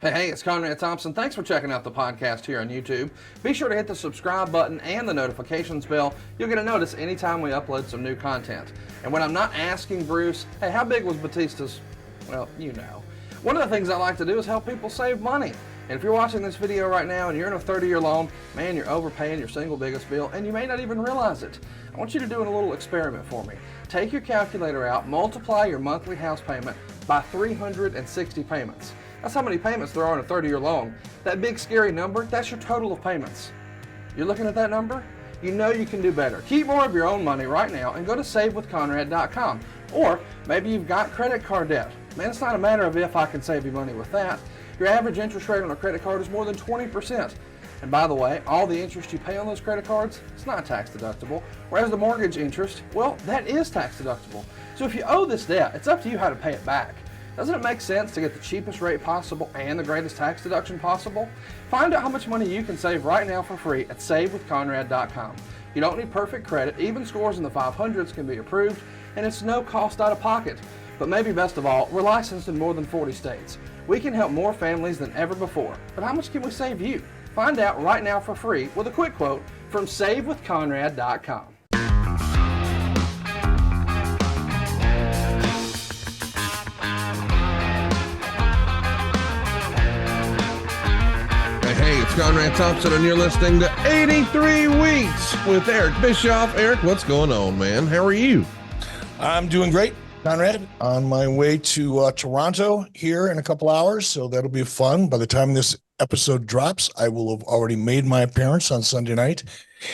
Hey, it's Conrad Thompson. Thanks for checking out the podcast here on YouTube. Be sure to hit the subscribe button and the notifications bell. You'll get a notice anytime we upload some new content. And when I'm not asking Bruce, hey, how big was Batista's? Well, you know. One of the things I like to do is help people save money. And if you're watching this video right now and you're in a 30-year loan, man, you're overpaying your single biggest bill and you may not even realize it. I want you to do a little experiment for me. Take your calculator out, multiply your monthly house payment by 360 payments. That's how many payments there are in a 30-year loan. That big scary number, that's your total of payments. You're looking at that number? You know you can do better. Keep more of your own money right now and go to savewithconrad.com. Or maybe you've got credit card debt. Man, it's not a matter of if I can save you money with that. Your average interest rate on a credit card is more than 20%. And by the way, all the interest you pay on those credit cards, it's not tax deductible. Whereas the mortgage interest, well, that is tax deductible. So if you owe this debt, it's up to you how to pay it back. Doesn't it make sense to get the cheapest rate possible and the greatest tax deduction possible? Find out how much money you can save right now for free at savewithconrad.com. You don't need perfect credit. Even scores in the 500s can be approved, and it's no cost out of pocket. But maybe best of all, we're licensed in more than 40 states. We can help more families than ever before. But how much can we save you? Find out right now for free with a quick quote from savewithconrad.com. Hey, it's Conrad Thompson, and you're listening to 83 Weeks with Eric Bischoff. Eric, what's going on, man? How are you? I'm doing great, Conrad. On my way to Toronto here in a couple hours, so that'll be fun. By the time this episode drops, I will have already made my appearance on Sunday night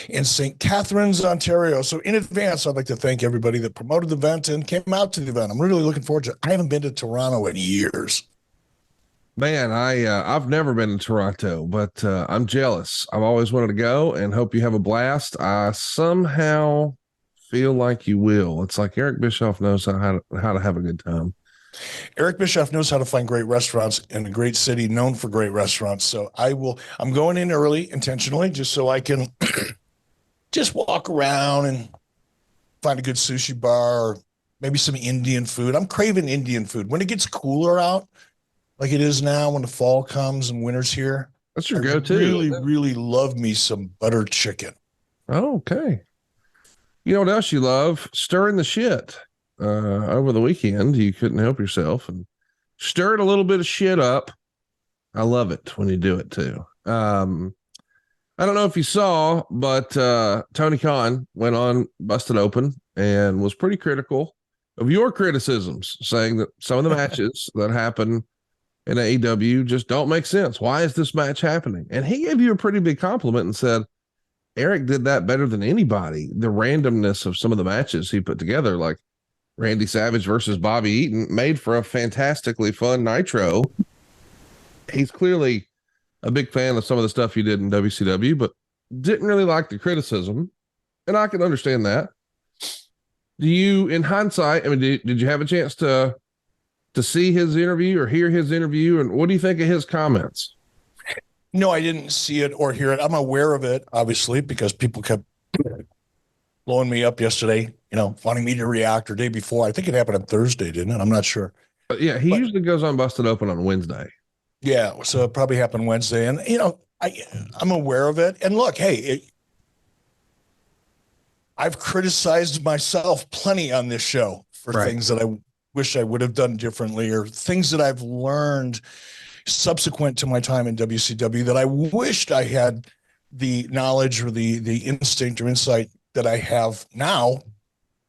in St. Catharines, Ontario. So in advance, I'd like to thank everybody that promoted the event and came out to the event. I'm really looking forward to it. I haven't been to Toronto in years. Man, I've never been to Toronto, but I'm jealous. I've always wanted to go and hope you have a blast. I somehow feel like you will. It's like Eric Bischoff knows how to have a good time. Eric Bischoff knows how to find great restaurants in a great city known for great restaurants. So I'm going in early intentionally just so I can just walk around and find a good sushi bar or maybe some Indian food. I'm craving Indian food. When it gets cooler out, like it is now when the fall comes and winter's here. That's your go-to. Really love me some butter chicken. Okay. You know what else you love? Stirring the shit. Over the weekend, you couldn't help yourself and stirred a little bit of shit up. I love it when you do it too. I don't know if you saw, but Tony Khan went on Busted Open and was pretty critical of your criticisms, saying that some of the matches that happen in AEW just don't make sense. Why is this match happening? And he gave you a pretty big compliment and said, Eric did that better than anybody. The randomness of some of the matches he put together, like Randy Savage versus Bobby Eaton, made for a fantastically fun Nitro. He's clearly a big fan of some of the stuff you did in WCW, but didn't really like the criticism. And I can understand that. Do you, in hindsight, I mean, did you have a chance to see his interview or hear his interview? And what do you think of his comments? No, I didn't see it or hear it. I'm aware of it, obviously, because people kept blowing me up yesterday, wanting me to react, or day before. I think it happened on Thursday, didn't it? I'm not sure. But yeah, he usually goes on Busted Open on Wednesday. Yeah, so it probably happened Wednesday. And, I'm aware of it. And look, hey, I've criticized myself plenty on this show for things that I wish I would have done differently, or things that I've learned subsequent to my time in WCW that I wished I had the knowledge or the instinct or insight that I have now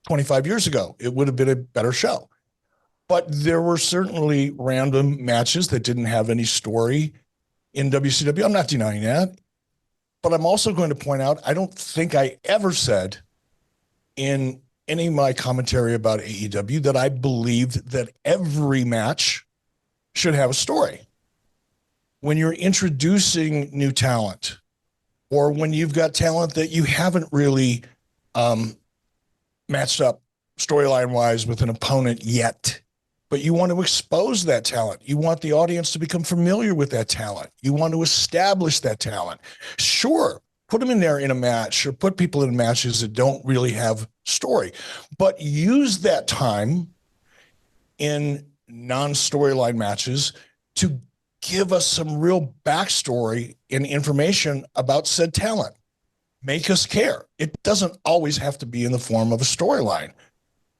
25 years ago. It would have been a better show. But there were certainly random matches that didn't have any story in WCW. I'm not denying that. But I'm also going to point out, I don't think I ever said in any of my commentary about AEW that I believed that every match should have a story. When you're introducing new talent, or when you've got talent that you haven't really matched up storyline-wise with an opponent yet, but you want to expose that talent. You want the audience to become familiar with that talent. You want to establish that talent. Sure, put them in there in a match, or put people in matches that don't really have story, but use that time in non-storyline matches to give us some real backstory and information about said talent. Make us care. It doesn't always have to be in the form of a storyline,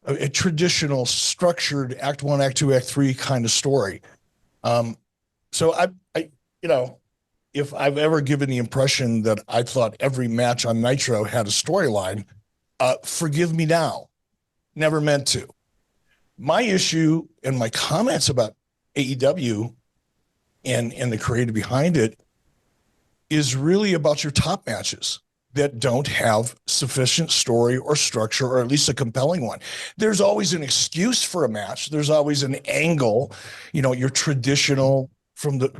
a traditional structured act 1, act 2, act 3 kind of story. So I, if I've ever given the impression that I thought every match on Nitro had a storyline, forgive me now. Never meant to. My issue and my comments about AEW and the creative behind it is really about your top matches that don't have sufficient story or structure, or at least a compelling one. There's always an excuse for a match. There's always an angle, your traditional from the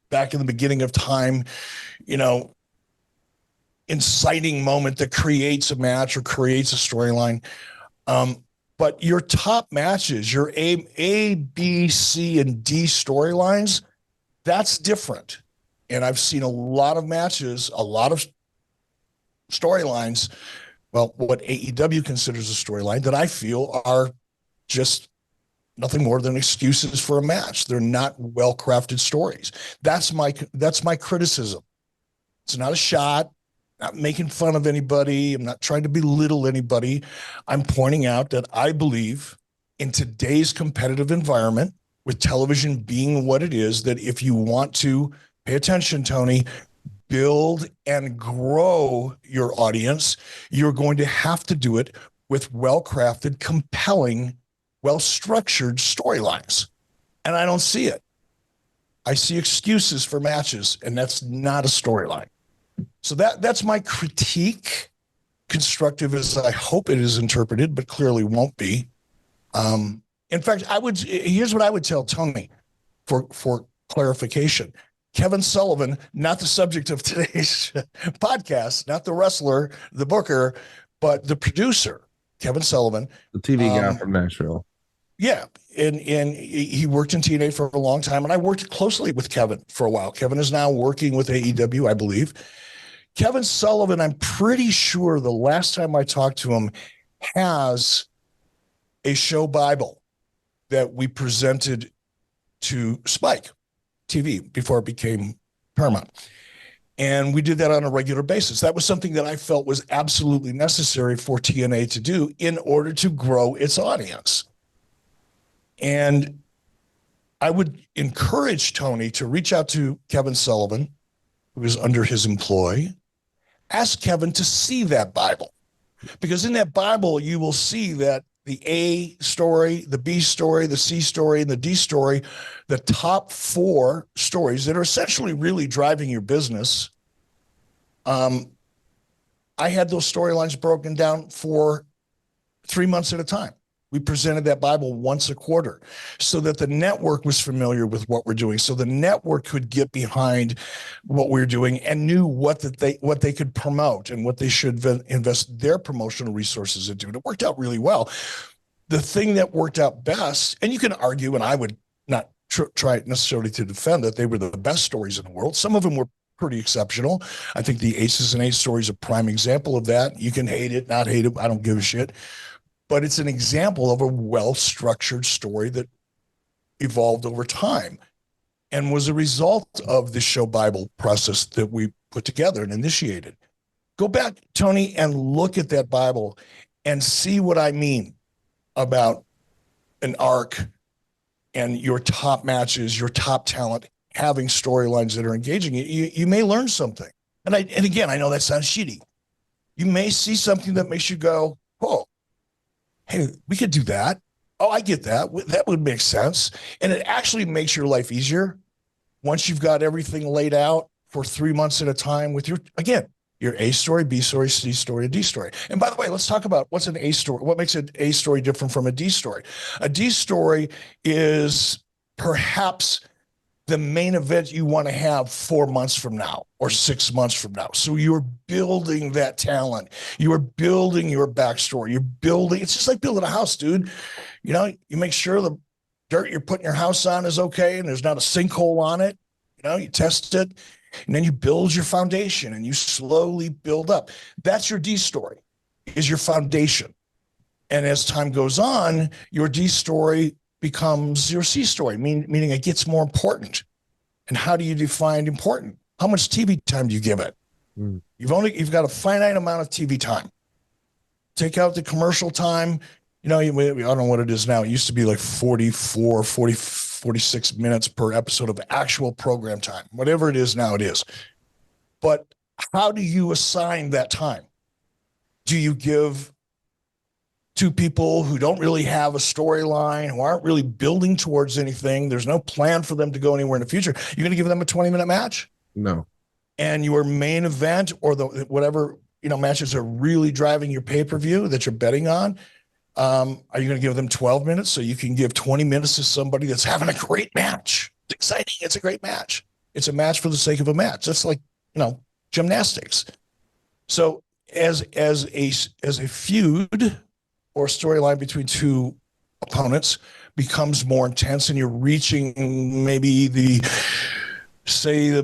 back in the beginning of time, inciting moment that creates a match or creates a storyline. But your top matches, your A, B, C, and D storylines, that's different. And I've seen a lot of matches, a lot of storylines, well, what AEW considers a storyline, that I feel are just nothing more than excuses for a match. They're not well-crafted stories. That's my criticism. It's not a shot. Not making fun of anybody. I'm not trying to belittle anybody. I'm pointing out that I believe in today's competitive environment, with television being what it is, that if you want to pay attention, Tony, build and grow your audience, you're going to have to do it with well-crafted, compelling, well-structured storylines. And I don't see it. I see excuses for matches, and that's not a storyline. So that's my critique, constructive as I hope it is interpreted, but clearly won't be. In fact, here's what I would tell Tony for clarification. Kevin Sullivan, not the subject of today's podcast, not the wrestler, the booker, but the producer, Kevin Sullivan. The TV guy from Nashville. Yeah. And he worked in TNA for a long time, and I worked closely with Kevin for a while. Kevin is now working with AEW, I believe. Kevin Sullivan, I'm pretty sure the last time I talked to him, has a show Bible that we presented to Spike TV before it became Paramount. And we did that on a regular basis. That was something that I felt was absolutely necessary for TNA to do in order to grow its audience. And I would encourage Tony to reach out to Kevin Sullivan, who is under his employ. Ask Kevin to see that Bible, because in that Bible, you will see that the A story, the B story, the C story, and the D story, the top 4 stories that are essentially really driving your business. I had those storylines broken down for 3 months at a time. We presented that Bible once a quarter so that the network was familiar with what we're doing, so the network could get behind what we're doing and knew what they could promote and what they should invest their promotional resources into. And it worked out really well. The thing that worked out best, and you can argue, and I would not try necessarily to defend that they were the best stories in the world. Some of them were pretty exceptional. I think the Aces and Eights story is a prime example of that. You can hate it, not hate it. I don't give a shit. But it's an example of a well-structured story that evolved over time and was a result of the show Bible process that we put together and initiated. Go back, Tony, and look at that Bible and see what I mean about an arc and your top matches, your top talent, having storylines that are engaging. You may learn something. And again, I know that sounds shitty. You may see something that makes you go, oh, hey, we could do that. Oh, I get that. That would make sense. And it actually makes your life easier once you've got everything laid out for 3 months at a time with your A story, B story, C story, and D story. And by the way, let's talk about what's an A story. What makes an A story different from a D story? A D story is perhaps the main event you want to have 4 months from now or 6 months from now. So you're building that talent. You are building your backstory. You're building, it's just like building a house, dude. You make sure the dirt you're putting your house on is okay and there's not a sinkhole on it. You test it, and then you build your foundation and you slowly build up. That's your D story, is your foundation. And as time goes on, your D story becomes your C story, meaning it gets more important And how do you define important? How much TV time do you give it? You've got a finite amount of TV time. Take out the commercial time. I don't know what it is now. It used to be like 46 minutes per episode of actual program time. Whatever it is now, it is. But how do you assign that time? Do you give to people who don't really have a storyline, who aren't really building towards anything? There's no plan for them to go anywhere in the future. You're going to give them a 20-minute match? No. And your main event or the whatever matches are really driving your pay-per-view that you're betting on, are you going to give them 12 minutes so you can give 20 minutes to somebody that's having a great match? It's exciting. It's a great match. It's a match for the sake of a match. That's like gymnastics. So as a feud or storyline between two opponents becomes more intense, and you're reaching maybe the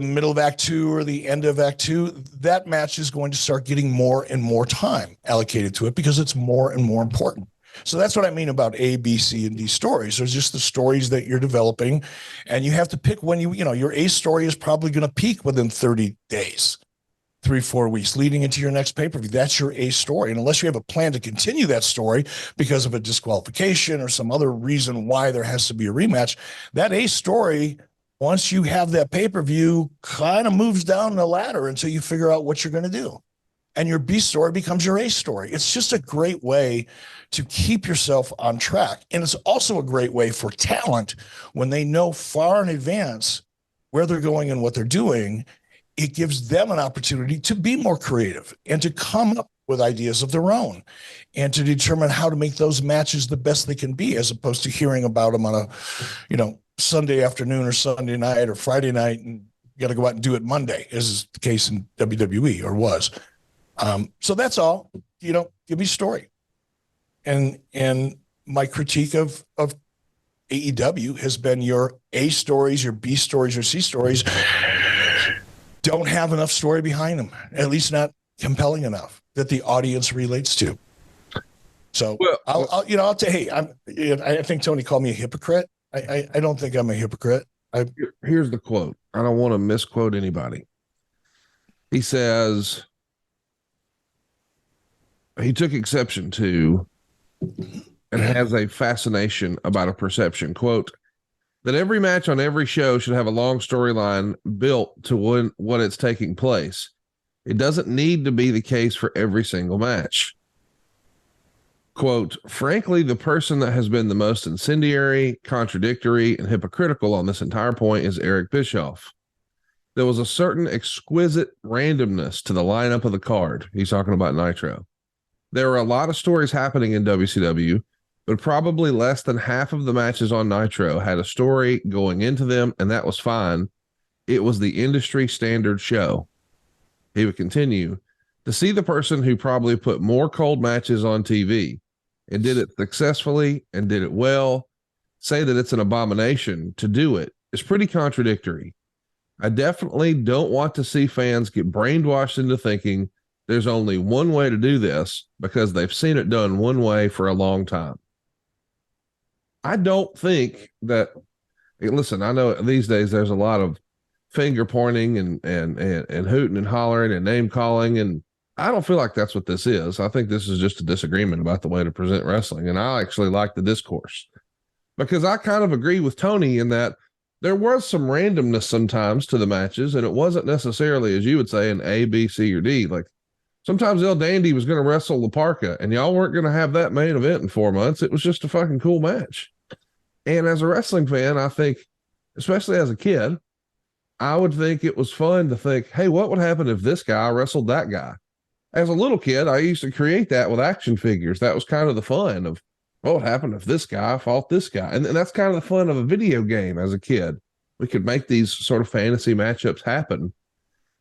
middle of Act 2 or the end of Act 2, that match is going to start getting more and more time allocated to it because it's more and more important. So that's what I mean about A, B, C, and D stories. There's just the stories that you're developing, and you have to pick when your A story is probably going to peak within 30 days, 3-4 weeks leading into your next pay-per-view. That's your A story. And unless you have a plan to continue that story because of a disqualification or some other reason why there has to be a rematch, that A story, once you have that pay-per-view, kind of moves down the ladder until you figure out what you're going to do. And your B story becomes your A story. It's just a great way to keep yourself on track. And it's also a great way for talent when they know far in advance where they're going and what they're doing. It gives them an opportunity to be more creative and to come up with ideas of their own and to determine how to make those matches the best they can be, as opposed to hearing about them on a, Sunday afternoon or Sunday night or Friday night, and you got to go out and do it Monday, as is the case in WWE, or was. So that's all. Give me a story. And my critique of AEW has been your A stories, your B stories, your C stories don't have enough story behind them, at least not compelling enough that the audience relates to. So I'll tell you, hey, I think Tony called me a hypocrite. I don't think I'm a hypocrite. Here's the quote. I don't want to misquote anybody. He says he took exception to and has a fascination about a perception, quote, that every match on every show should have a long storyline built to what it's taking place. It doesn't need to be the case for every single match. Quote, frankly, the person that has been the most incendiary, contradictory, and hypocritical on this entire point is Eric Bischoff. There was a certain exquisite randomness to the lineup of the card. He's talking about Nitro. There were a lot of stories happening in WCW, but probably less than half of the matches on Nitro had a story going into them, and that was fine. It was the industry standard show. He would continue, to see the person who probably put more cold matches on TV and did it successfully and did it well, say that it's an abomination to do it is pretty contradictory. I definitely don't want to see fans get brainwashed into thinking there's only one way to do this because they've seen it done one way for a long time. I don't think that, listen, I know these days there's a lot of finger pointing and hooting and hollering and name calling, and I don't feel like that's what this is. I think this is just a disagreement about the way to present wrestling. And I actually like the discourse because I kind of agree with Tony in that there was some randomness sometimes to the matches, and it wasn't necessarily, as you would say, an A, B, C, or D. Like sometimes El Dandy was going to wrestle La Parka, and y'all weren't going to have that main event in 4 months. It was just a fucking cool match. And as a wrestling fan, I think, especially as a kid, I would think it was fun to think, hey, what would happen if this guy wrestled that guy? As a little kid, I used to create that with action figures. That was kind of the fun of what would happen if this guy fought this guy. And that's kind of the fun of a video game as a kid. We could make these sort of fantasy matchups happen.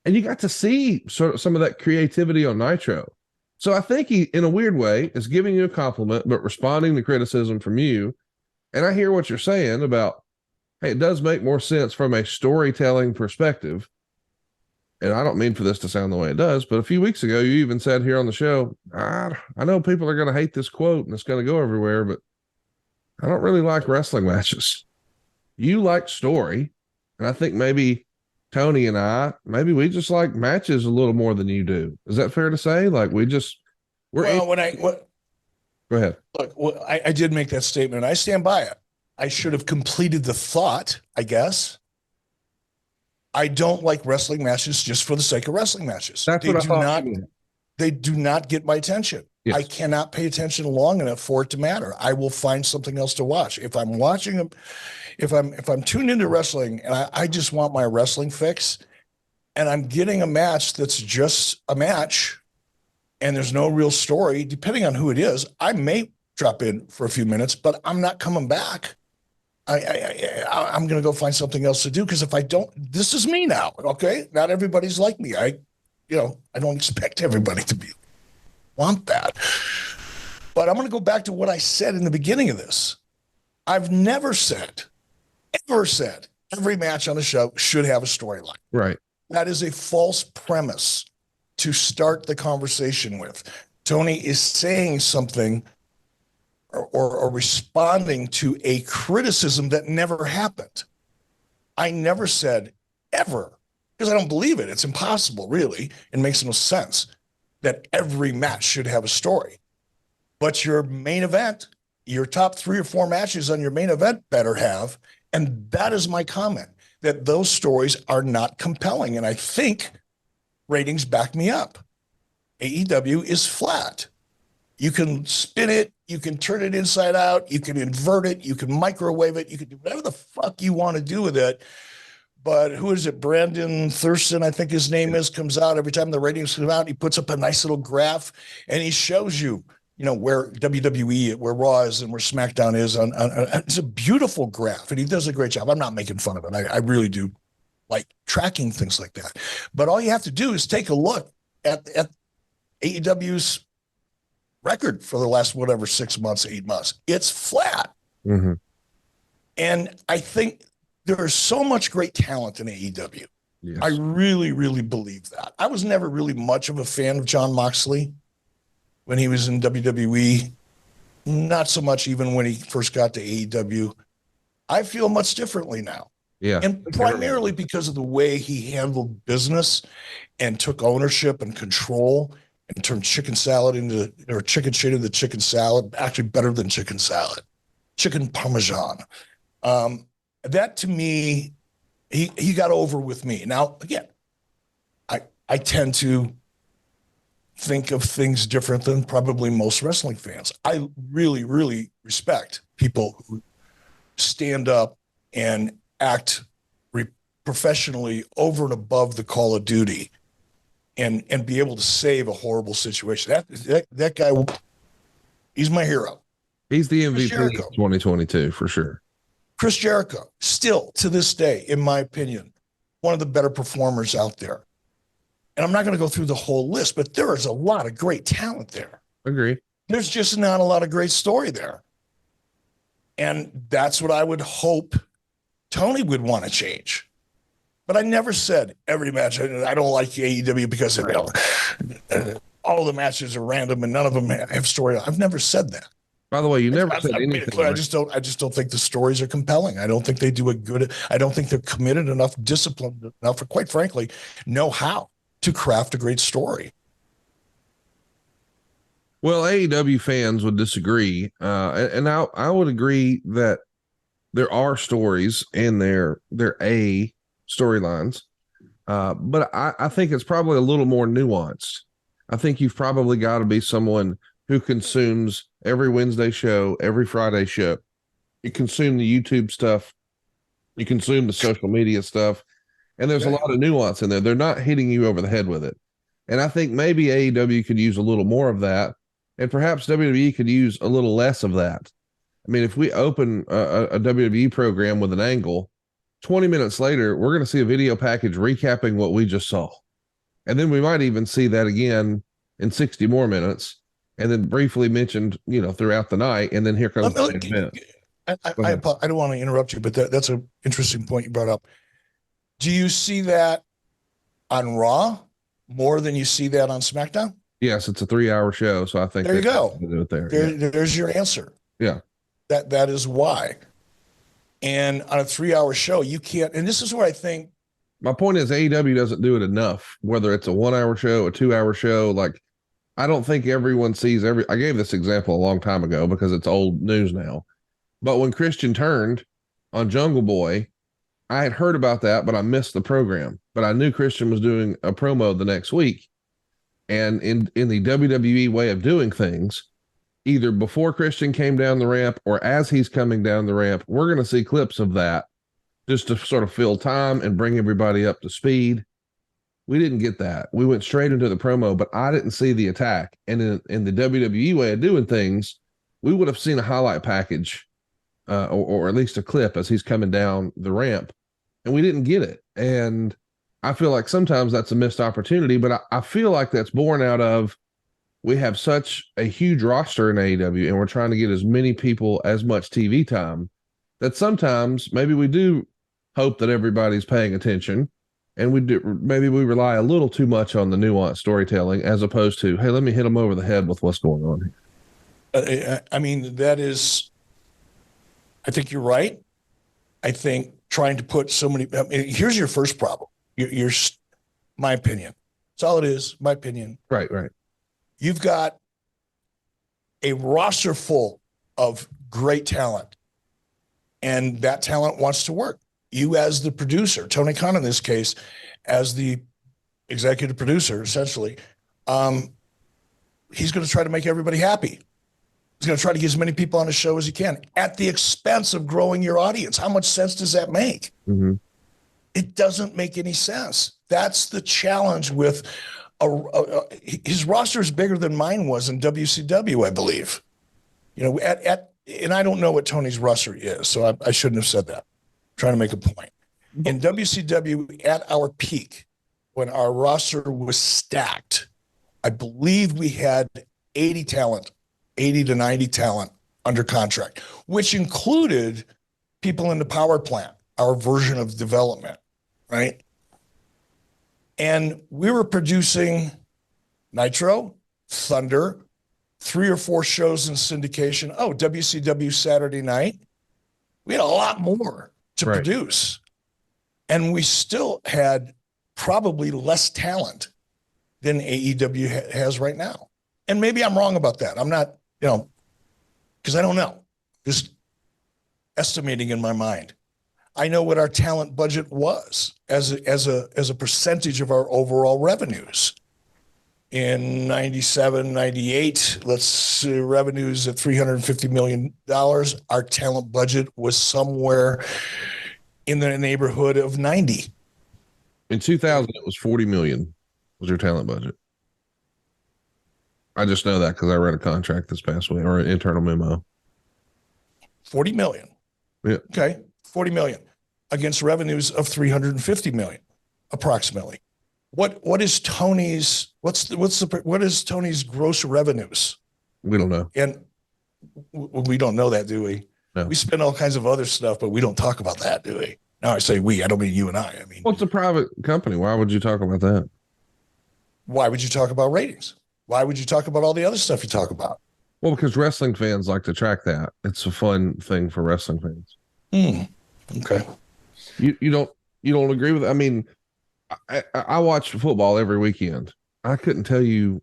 And you got to see sort of some of that creativity on Nitro. So I think he, in a weird way, is giving you a compliment, but responding to criticism from you. And I hear what you're saying about, hey, it does make more sense from a storytelling perspective. And I don't mean for this to sound the way it does, but a few weeks ago, you even said here on the show, I know people are going to hate this quote and it's going to go everywhere, but I don't really like wrestling matches. You like story. And I think maybe Tony and maybe we just like matches a little more than you do. Is that fair to say? Like we're Well, go ahead. look, I did make that statement, and I stand by it. I should have completed the thought, I guess. I don't like wrestling matches just for the sake of wrestling matches. That's what I thought. They do not get my attention. Yes. I cannot pay attention long enough for it to matter. I will find something else to watch. If I'm watching them, if I'm tuned into wrestling and I just want my wrestling fix, and I'm getting a match that's just a match and there's no real story, depending on who it is, I may drop in for a few minutes, but I'm not coming back. I'm going to go find something else to do, because if I don't, this is me now. Okay. Not everybody's like me. I don't expect everybody to want that, but I'm going to go back to what I said in the beginning of this. I've never said every match on the show should have a storyline. Right. That is a false premise to start the conversation with. Tony is saying something or responding to a criticism that never happened. I never said ever, because I don't believe it. It's impossible, really. It makes no sense that every match should have a story. But your main event, your top 3 or 4 matches on your main event better have. And that is my comment, that those stories are not compelling. And I think ratings back me up. AEW is flat. You can spin it, you can turn it inside out, you can invert it, you can microwave it, you can do whatever the fuck you want to do with it. But who is it? Brandon Thurston, I think his name is, comes out every time the ratings come out. He puts up a nice little graph and he shows you, where WWE, where Raw is and where SmackDown is. It's a beautiful graph, and he does a great job. I'm not making fun of it. I really do like tracking things like that. But all you have to do is take a look at AEW's record for the last 6 months, 8 months. It's flat. Mm-hmm. And I think there is so much great talent in AEW. Yes. I really, really believe that. I was never really much of a fan of Jon Moxley when he was in WWE. Not so much even when he first got to AEW. I feel much differently now. Yeah. And primarily because of the way he handled business and took ownership and control and turned chicken shit into chicken salad, actually better than chicken salad, chicken parmesan. That to me, he got over with me. Now, again, I tend to think of things different than probably most wrestling fans. I really, really respect people who stand up and act professionally over and above the call of duty and be able to save a horrible situation. That guy, he's my hero. He's the MVP of 2022 for sure. Chris Jericho, still to this day, in my opinion, one of the better performers out there. And I'm not going to go through the whole list, but there is a lot of great talent there. Agree. There's just not a lot of great story there. And that's what I would hope Tony would want to change. But I never said every match, I don't like AEW because all the matches are random and none of them have story. I've never said that. By the way, you never said anything. I just don't think the stories are compelling. I don't think they do I don't think they're committed enough, disciplined enough, or quite frankly, know how to craft a great story. Well, AEW fans would disagree. And I would agree that there are stories and they're A storylines. But I think it's probably a little more nuanced. I think you've probably got to be someone who consumes every Wednesday show, every Friday show. You consume the YouTube stuff. You consume the social media stuff. And there's a lot of nuance in there. They're not hitting you over the head with it. And I think maybe AEW could use a little more of that. And perhaps WWE could use a little less of that. I mean, if we open a WWE program with an angle, 20 minutes later, we're going to see a video package recapping what we just saw. And then we might even see that again in 60 more minutes. And then briefly mentioned, throughout the night. And then here comes the event. I don't want to interrupt you, but that's an interesting point you brought up. Do you see that on Raw more than you see that on SmackDown? Yes, it's a 3-hour show, so I think there you go. Do it there. There's your answer. Yeah, that is why. And on a 3-hour show, you can't. And this is where I think my point is AEW doesn't do it enough, whether it's a 1-hour show, a 2-hour show. Like, I don't think everyone sees I gave this example a long time ago because it's old news now. But when Christian turned on Jungle Boy, I had heard about that, but I missed the program. But I knew Christian was doing a promo the next week. And in the WWE way of doing things, either before Christian came down the ramp or as he's coming down the ramp, we're going to see clips of that just to sort of fill time and bring everybody up to speed. We didn't get that. We went straight into the promo, but I didn't see the attack. And in the WWE way of doing things, we would have seen a highlight package or at least a clip as he's coming down the ramp, and we didn't get it. And I feel like sometimes that's a missed opportunity, but I feel like that's born out of we have such a huge roster in AEW, and we're trying to get as many people as much TV time that sometimes maybe we do hope that everybody's paying attention, and maybe we rely a little too much on the nuanced storytelling as opposed to, hey, let me hit them over the head with what's going on here. I mean, I think you're right. I think trying to put so many, here's your first problem. My opinion. That's all it is, my opinion. Right. You've got a roster full of great talent, and that talent wants to work. You as the producer, Tony Khan in this case, as the executive producer, essentially, he's going to try to make everybody happy. He's going to try to get as many people on the show as he can at the expense of growing your audience. How much sense does that make? Mm-hmm. It doesn't make any sense. That's the challenge with his roster is bigger than mine was in WCW, I believe. You know, and I don't know what Tony's roster is, so I shouldn't have said that. I'm trying to make a point. In WCW, at our peak, when our roster was stacked, I believe we had 80 to 90 talent under contract, which included people in the power plant, our version of development, right? And we were producing Nitro, Thunder, 3 or 4 shows in syndication. Oh, WCW Saturday Night. We had a lot more to produce. And we still had probably less talent than AEW has right now. And maybe I'm wrong about that. I'm not, because I don't know. Just estimating in my mind. I know what our talent budget was as a percentage of our overall revenues. In 97, 98, let's see, revenues at $350 million. Our talent budget was somewhere in the neighborhood of 90. In 2000, it was 40 million was your talent budget. I just know that because I read a contract this past week or an internal memo. 40 million. Yeah. Okay. 40 million against revenues of 350 million, approximately. What is Tony's gross revenues? We don't know. And we don't know that, do we? No. We spend all kinds of other stuff, but we don't talk about that, do we? Now I say we, I don't mean you and I. I mean, what's a private company? Why would you talk about that? Why would you talk about ratings? Why would you talk about all the other stuff you talk about? Well, because wrestling fans like to track that. It's a fun thing for wrestling fans. Okay. You don't agree with it? I mean, I watch football every weekend. I couldn't tell you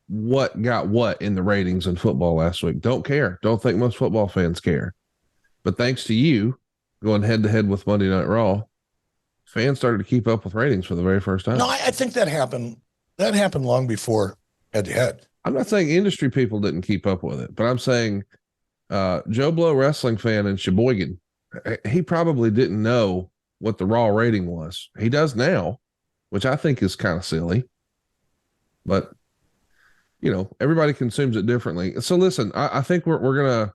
what got what in the ratings in football last week. Don't care. Don't think most football fans care. But thanks to you going head to head with Monday Night Raw, fans started to keep up with ratings for the very first time. No, I think that happened. That happened long before head to head. I'm not saying industry people didn't keep up with it, but I'm saying Joe Blow wrestling fan in Sheboygan, he probably didn't know what the Raw rating was. He does now, which I think is kind of silly. But, everybody consumes it differently. So listen, I think we're going to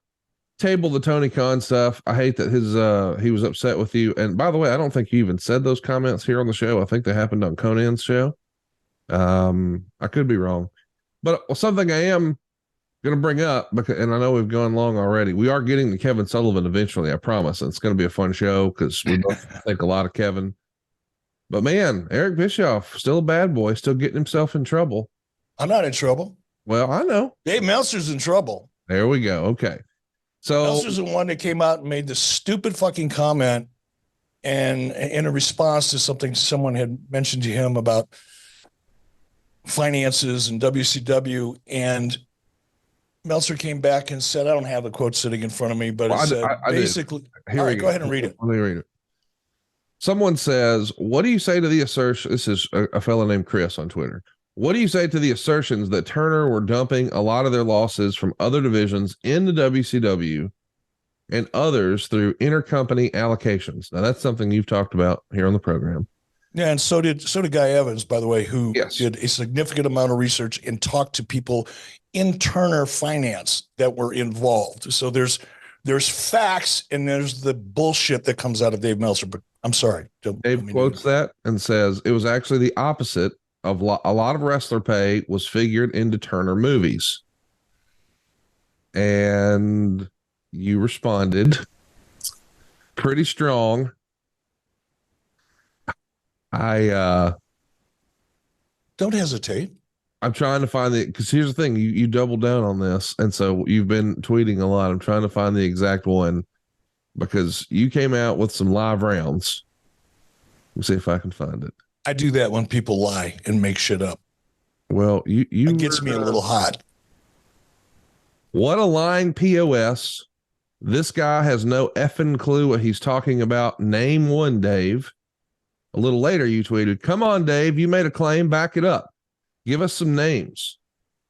table the Tony Khan stuff. I hate that he was upset with you. And by the way, I don't think you even said those comments here on the show. I think they happened on Conan's show. I could be wrong. But something I am going to bring up, and I know we've gone long already. We are getting to Kevin Sullivan eventually, I promise. And it's going to be a fun show because we both think a lot of Kevin. But man, Eric Bischoff, still a bad boy, still getting himself in trouble. I'm not in trouble. Well, I know. Dave Meltzer's in trouble. There we go. Okay. So Meltzer's the one that came out and made the stupid fucking comment, and in a response to something someone had mentioned to him about finances and WCW, and Meltzer came back and said, I don't have the quote sitting in front of me, but it said basically, all right, go ahead and read it. Let me read it. Someone says, what do you say to the assertion? This is a fellow named Chris on Twitter. What do you say to the assertions that Turner were dumping a lot of their losses from other divisions into WCW and others through intercompany allocations? Now, that's something you've talked about here on the program. Yeah, and so did Guy Evans, by the way, who did a significant amount of research and talked to people in Turner Finance that were involved. So there's facts and there's the bullshit that comes out of Dave Meltzer. But I'm sorry. Dave quotes that and says it was actually the opposite of a lot of wrestler pay was figured into Turner movies. And you responded pretty strong. I don't hesitate. I'm trying to find because here's the thing, you doubled down on this, and so you've been tweeting a lot. I'm trying to find the exact one because you came out with some live rounds. Let me see if I can find it. I do that when people lie and make shit up. Well, it gets me a little hot. What a lying POS. This guy has no effing clue what he's talking about. Name one, Dave. A little later, you tweeted, come on, Dave, you made a claim, back it up. Give us some names.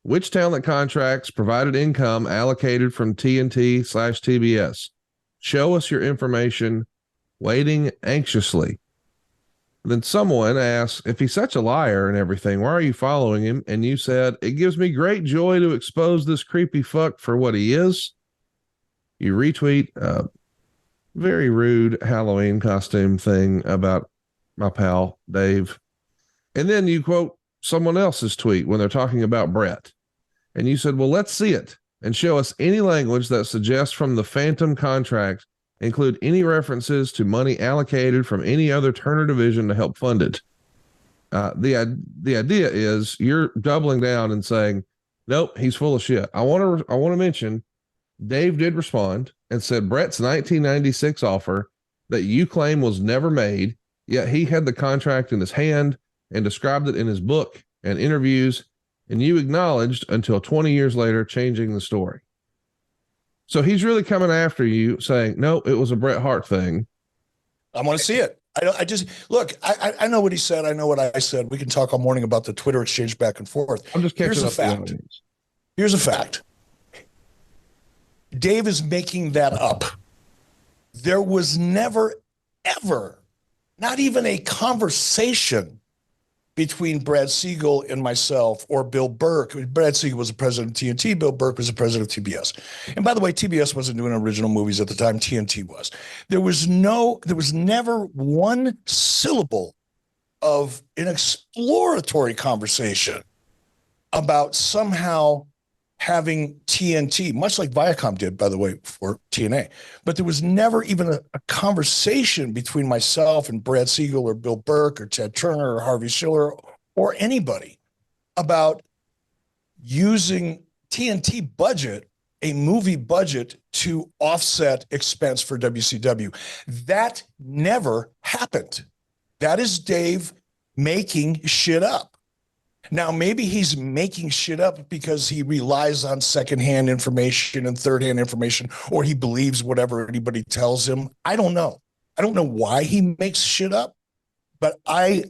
Which talent contracts provided income allocated from TNT/TBS? Show us your information. Waiting anxiously. Then someone asked, if he's such a liar and everything, why are you following him? And you said, it gives me great joy to expose this creepy fuck for what he is. You retweet a very rude Halloween costume thing about my pal, Dave. And then you quote someone else's tweet when they're talking about Brett. And you said, well, let's see it and show us any language that suggests from the phantom contract include any references to money allocated from any other Turner division to help fund it. The idea is you're doubling down and saying, nope, he's full of shit. I want to mention Dave did respond and said Brett's 1996 offer that you claim was never made, yet he had the contract in his hand and described it in his book and interviews, and you acknowledged until 20 years later, changing the story. So he's really coming after you saying, no, it was a Bret Hart thing. I want to see it. I just, look, I know what he said. I know what I said. We can talk all morning about the Twitter exchange back and forth. I'm just catching up. Here's a fact. Dave is making that up. There was never, ever, not even a conversation between Brad Siegel and myself or Bill Burke. Brad Siegel was the president of TNT. Bill Burke was the president of TBS. And by the way, TBS wasn't doing original movies at the time. TNT was. There was never one syllable of an exploratory conversation about somehow having TNT, much like Viacom did, by the way, for TNA. But there was never even a conversation between myself and Brad Siegel or Bill Burke or Ted Turner or Harvey Schiller or anybody about using TNT budget, a movie budget, to offset expense for WCW. That never happened. That is Dave making shit up. Now, maybe he's making shit up because he relies on secondhand information and thirdhand information, or he believes whatever anybody tells him. I don't know. I don't know why he makes shit up, but I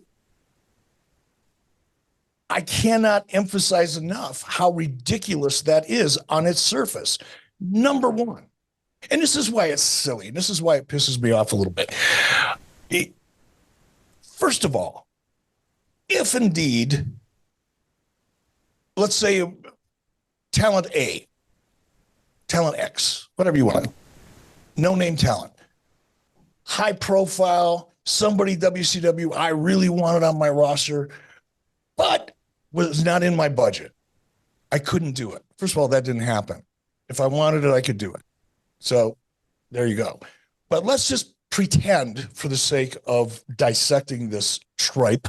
cannot emphasize enough how ridiculous that is on its surface. Number one, and this is why it's silly, and this is why it pisses me off a little bit. First of all, if indeed, let's say talent A, talent X, whatever you want, no name talent, high profile, somebody WCW I really wanted on my roster, but was not in my budget. I couldn't do it. First of all, that didn't happen. If I wanted it, I could do it. So there you go. But let's just pretend, for the sake of dissecting this tripe,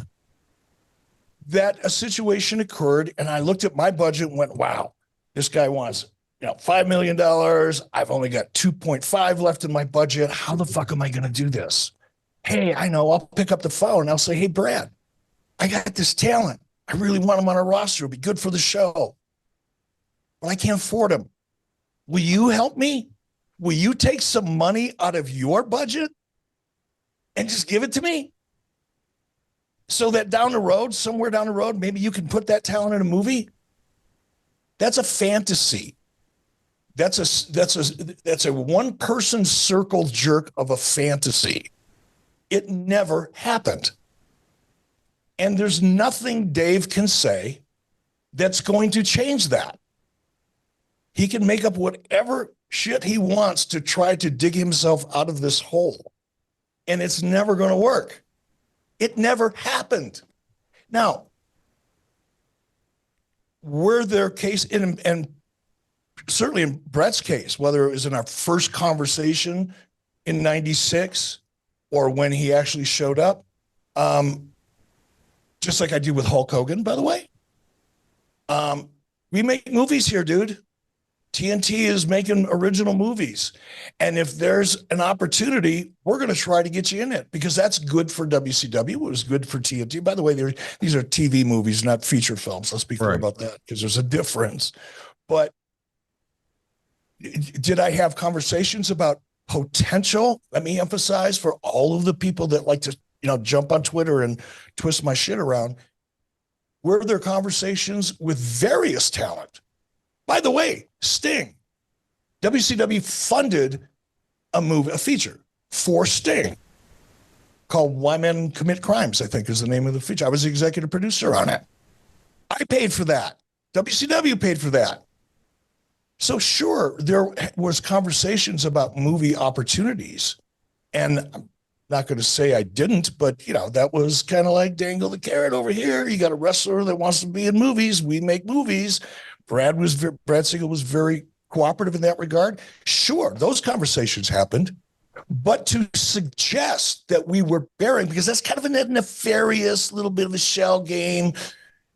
that a situation occurred and I looked at my budget and went, wow, this guy wants $5 million. I've only got 2.5 left in my budget. How the fuck am I going to do this? Hey, I know. I'll pick up the phone and I'll say, hey, Brad, I got this talent. I really want him on a roster. It'll be good for the show. But I can't afford him. Will you help me? Will you take some money out of your budget and just give it to me? So that down the road, somewhere down the road, maybe you can put that talent in a movie. That's a fantasy. That's a one-person circle jerk of a fantasy. It never happened. And there's nothing Dave can say that's going to change that. He can make up whatever shit he wants to try to dig himself out of this hole. And it's never going to work. It never happened. Now, were there cases, and certainly in Brett's case, whether it was in our first conversation in 96 or when he actually showed up, just like I did with Hulk Hogan, by the way, we make movies here, dude. TNT is making original movies. And if there's an opportunity, we're going to try to get you in it because that's good for WCW. It was good for TNT. By the way, these are TV movies, not feature films. Let's be clear about that because there's a difference. But did I have conversations about potential? Let me emphasize for all of the people that like to, jump on Twitter and twist my shit around. Were there conversations with various talent? By the way, Sting, WCW funded a feature for Sting called Why Men Commit Crimes, I think is the name of the feature. I was the executive producer on it. I paid for that. WCW paid for that. So sure, there was conversations about movie opportunities. And I'm not going to say I didn't, but that was kind of like dangle the carrot over here. You got a wrestler that wants to be in movies. We make movies. Brad Siegel was very cooperative in that regard. Sure, those conversations happened, but to suggest that we were bearing, because that's kind of a nefarious little bit of a shell game,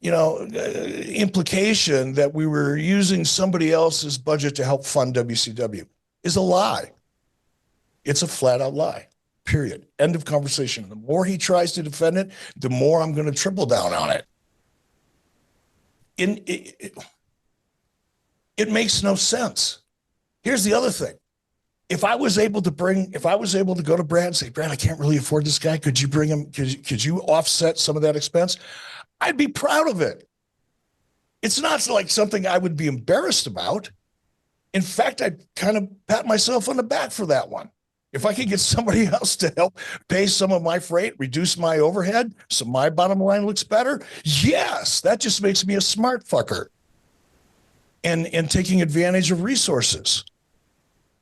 implication that we were using somebody else's budget to help fund WCW is a lie. It's a flat out lie, period. End of conversation. The more he tries to defend it, the more I'm going to triple down on it. It makes no sense. Here's the other thing. If I was able to go to Brad and say, Brad, I can't really afford this guy. Could you bring him? Could you offset some of that expense? I'd be proud of it. It's not like something I would be embarrassed about. In fact, I'd kind of pat myself on the back for that one. If I could get somebody else to help pay some of my freight, reduce my overhead, so my bottom line looks better, yes, that just makes me a smart fucker. And taking advantage of resources.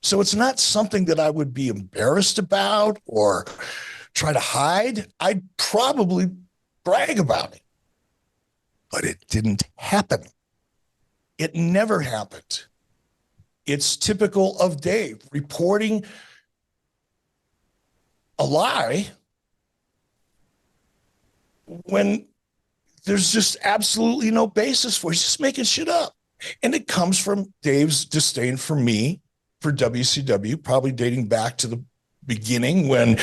So it's not something that I would be embarrassed about or try to hide. I'd probably brag about it. But it didn't happen. It never happened. It's typical of Dave reporting a lie when there's just absolutely no basis for it. He's just making shit up. And it comes from Dave's disdain for me, for WCW, probably dating back to the beginning when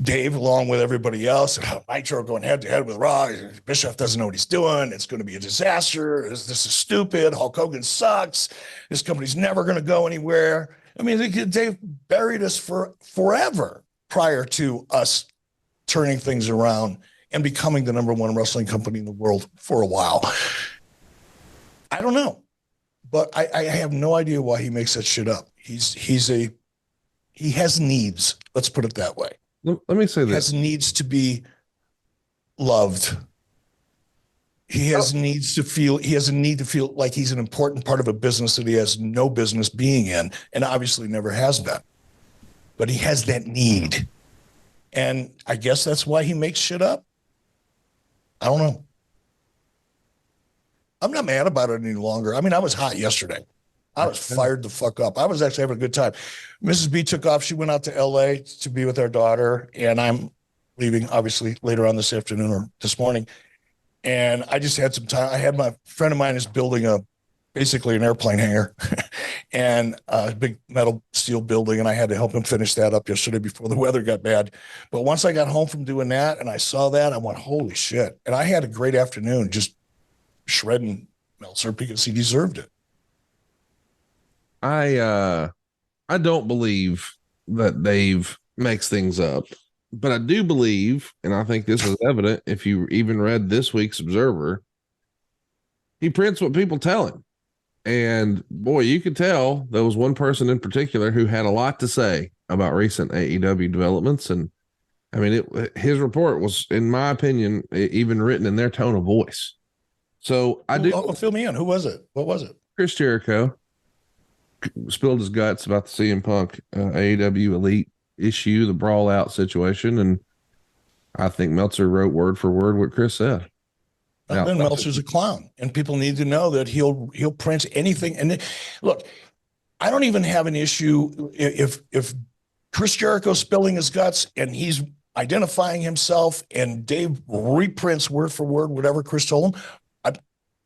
Dave, along with everybody else, Nitro going head to head with Raw. Bischoff doesn't know what he's doing. It's going to be a disaster. This is stupid. Hulk Hogan sucks. This company's never going to go anywhere. I mean, Dave buried us for forever prior to us turning things around and becoming the number one wrestling company in the world for a while. I don't know, but I have no idea why he makes that shit up. He has needs. Let's put it that way. Let me say this. He has needs to be loved. He has needs to feel, he has a need to feel like he's an important part of a business that he has no business being in, and obviously never has been. But he has that need. And I guess that's why he makes shit up. I don't know. I'm not mad about it any longer. I mean, I was hot yesterday. I was fired the fuck up. I was actually having a good time. Mrs. B took off. She went out to LA to be with our daughter, and I'm leaving obviously later on this afternoon or this morning. And I just had some time. I had my friend of mine is building basically an airplane hangar and a big metal steel building. And I had to help him finish that up yesterday before the weather got bad. But once I got home from doing that and I saw that, I went, holy shit. And I had a great afternoon just shredding Meltzer because he deserved it. I don't believe that Dave makes things up, but I do believe, and I think this is evident if you even read this week's Observer, he prints what people tell him. And boy, you could tell there was one person in particular who had a lot to say about recent AEW developments. And I mean, his report was, in my opinion, even written in their tone of voice. So I do. Fill me in. Who was it? What was it? Chris Jericho spilled his guts about the CM Punk AEW Elite issue, the brawl out situation. And I think Meltzer wrote word for word what Chris said. Now, Ben Meltzer's a clown, and people need to know that he'll print anything. And look, I don't even have an issue if Chris Jericho's spilling his guts and he's identifying himself and Dave reprints word for word whatever Chris told him.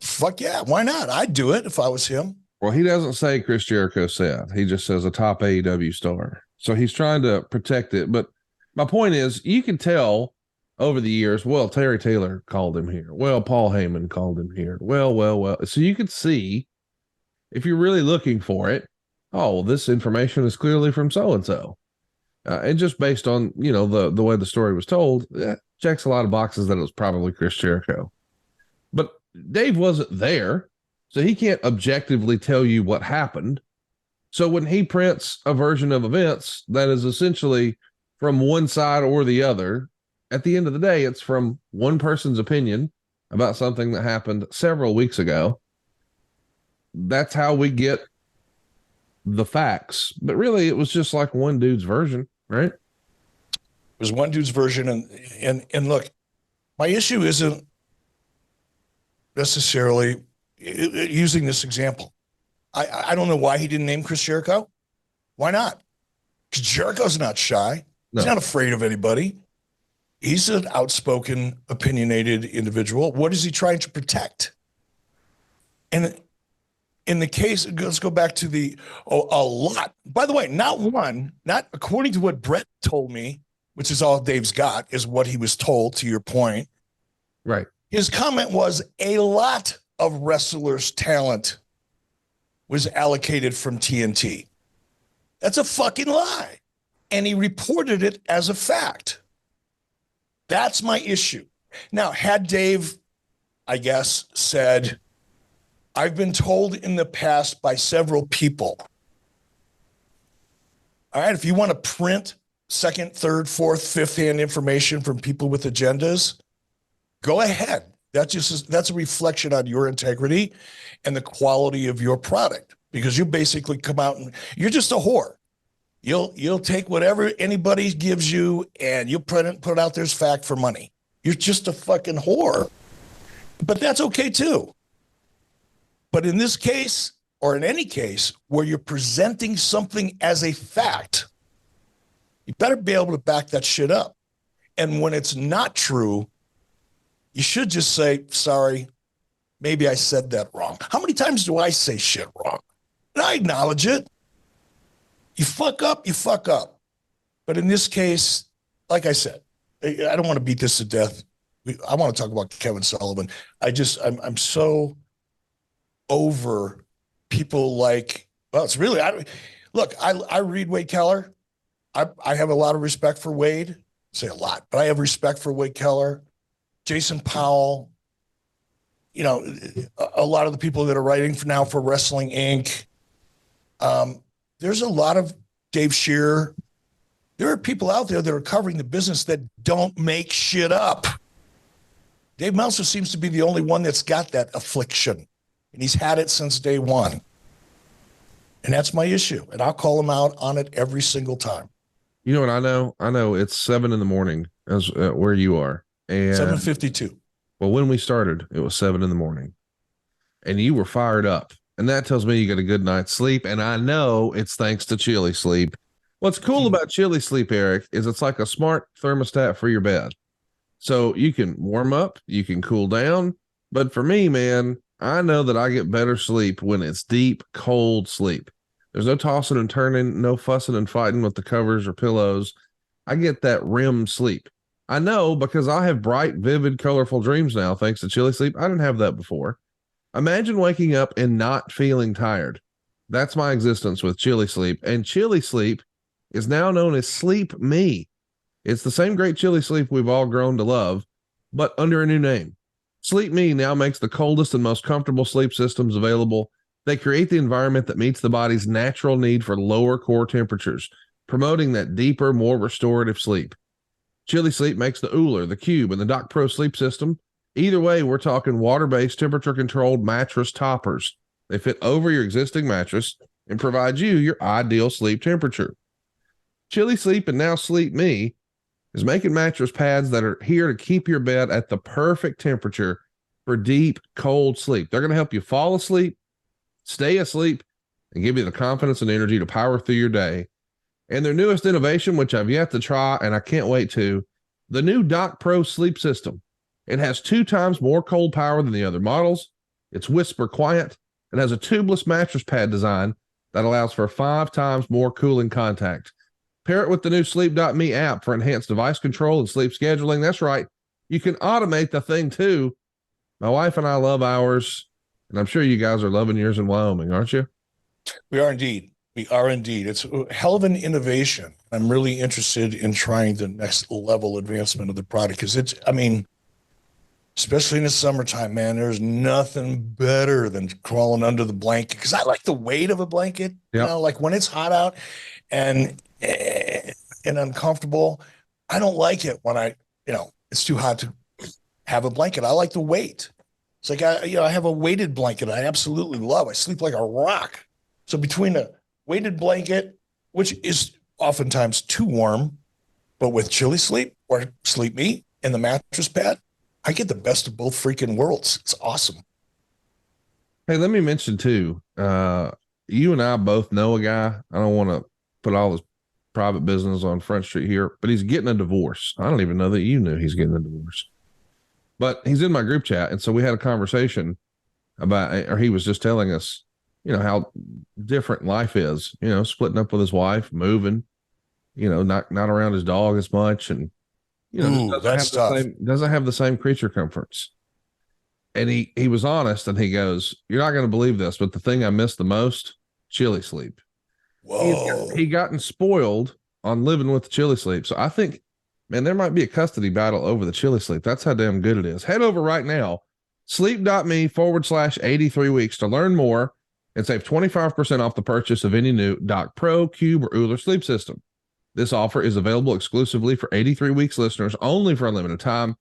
Fuck yeah, why not? I'd do it if I was him. Well, he doesn't say Chris Jericho said. He just says a top AEW star. So he's trying to protect it. But my point is, you can tell over the years, well, Terry Taylor called him here. Well, Paul Heyman called him here. Well. So you could see, if you're really looking for it, oh, well, this information is clearly from so-and-so. And just based on, the way the story was told, that checks a lot of boxes that it was probably Chris Jericho. But Dave wasn't there, so he can't objectively tell you what happened. So when he prints a version of events that is essentially from one side or the other, at the end of the day, it's from one person's opinion about something that happened several weeks ago. That's how we get the facts. But really, it was just like one dude's version, right? It was one dude's version. And look, my issue isn't necessarily using this example. I don't know why he didn't name Chris Jericho. Why not? Because Jericho's not shy. No. He's not afraid of anybody. He's an outspoken, opinionated individual. What is he trying to protect? And in the case, let's go back to a lot. By the way, not one, not according to what Brett told me, which is all Dave's got, is what he was told, to your point. Right. His comment was a lot of wrestlers' talent was allocated from TNT. That's a fucking lie. And he reported it as a fact. That's my issue. Now, had Dave, I guess, said, I've been told in the past by several people. All right, if you want to print second, third, fourth, fifth hand information from people with agendas, go ahead. That's a reflection on your integrity and the quality of your product, because you basically come out and you're just a whore. You'll take whatever anybody gives you and you'll put it out there as fact for money. You're just a fucking whore. But that's okay too. But in this case, or in any case where you're presenting something as a fact, you better be able to back that shit up. And when it's not true, you should just say, sorry, maybe I said that wrong. How many times do I say shit wrong? And I acknowledge it. You fuck up, you fuck up. But in this case, like I said, I don't want to beat this to death. I want to talk about Kevin Sullivan. I'm so over people like, well, it's really, I read Wade Keller. I have a lot of respect for Wade. Say a lot, but I have respect for Wade Keller, Jason Powell, a lot of the people that are writing for Wrestling Inc. There's a lot of Dave Scherer. There are people out there that are covering the business that don't make shit up. Dave Meltzer seems to be the only one that's got that affliction, and he's had it since day one. And that's my issue, and I'll call him out on it every single time. You know what I know? I know it's 7 a.m. as where you are. And 7:52. Well, when we started, it was 7 a.m. and you were fired up. And that tells me you got a good night's sleep. And I know it's thanks to Chili Sleep. What's cool about Chili Sleep, Eric, is it's like a smart thermostat for your bed. So you can warm up, you can cool down. But for me, man, I know that I get better sleep when it's deep, cold sleep. There's no tossing and turning, no fussing and fighting with the covers or pillows. I get that REM sleep. I know because I have bright, vivid, colorful dreams now, thanks to Chili Sleep. I didn't have that before. Imagine waking up and not feeling tired. That's my existence with Chili Sleep. And Chili Sleep is now known as Sleep Me. It's the same great Chili Sleep we've all grown to love, but under a new name. Sleep Me now makes the coldest and most comfortable sleep systems available. They create the environment that meets the body's natural need for lower core temperatures, promoting that deeper, more restorative sleep. Chili Sleep makes the Ooler, the Cube, and the Doc Pro sleep system. Either way, we're talking water-based, temperature-controlled mattress toppers. They fit over your existing mattress and provide you your ideal sleep temperature. Chili Sleep and now Sleep Me is making mattress pads that are here to keep your bed at the perfect temperature for deep, cold sleep. They're going to help you fall asleep, stay asleep, and give you the confidence and energy to power through your day. And their newest innovation, which I've yet to try and I can't wait to, the new Doc Pro sleep system. It has 2 times more cold power than the other models. It's whisper quiet. It has a tubeless mattress pad design that allows for 5 times more cooling contact. Pair it with the new Sleep.me app for enhanced device control and sleep scheduling. That's right. You can automate the thing too. My wife and I love ours, and I'm sure you guys are loving yours in Wyoming, aren't you? We are indeed. We are indeed. It's a hell of an innovation. I'm really interested in trying the next level advancement of the product because it's, I mean, especially in the summertime, man, there's nothing better than crawling under the blanket because I like the weight of a blanket. Yep. You know, like when it's hot out and uncomfortable, I don't like it when it's too hot to have a blanket. I like the weight. It's like I have a weighted blanket I absolutely love. I sleep like a rock. So between a weighted blanket, which is oftentimes too warm, but with Chili Sleep or Sleep Me and the mattress pad, I get the best of both freaking worlds. It's awesome. Hey, let me mention too, you and I both know a guy. I don't want to put all his private business on Front Street here, but he's getting a divorce. I don't even know that you knew he's getting a divorce, but he's in my group chat. And so we had a conversation about, or he was just telling us, how different life is, splitting up with his wife, moving, not around his dog as much. And, doesn't have the same creature comforts. And he was honest and he goes, you're not going to believe this, but the thing I miss the most, Chili Sleep. Whoa. He gotten spoiled on living with the Chili Sleep. So I think, man, there might be a custody battle over the Chili Sleep. That's how damn good it is. Head over right now, sleep.me/83 weeks to learn more and save 25% off the purchase of any new Doc Pro, Cube, or Ooler sleep system. This offer is available exclusively for 83 weeks listeners only for a limited time.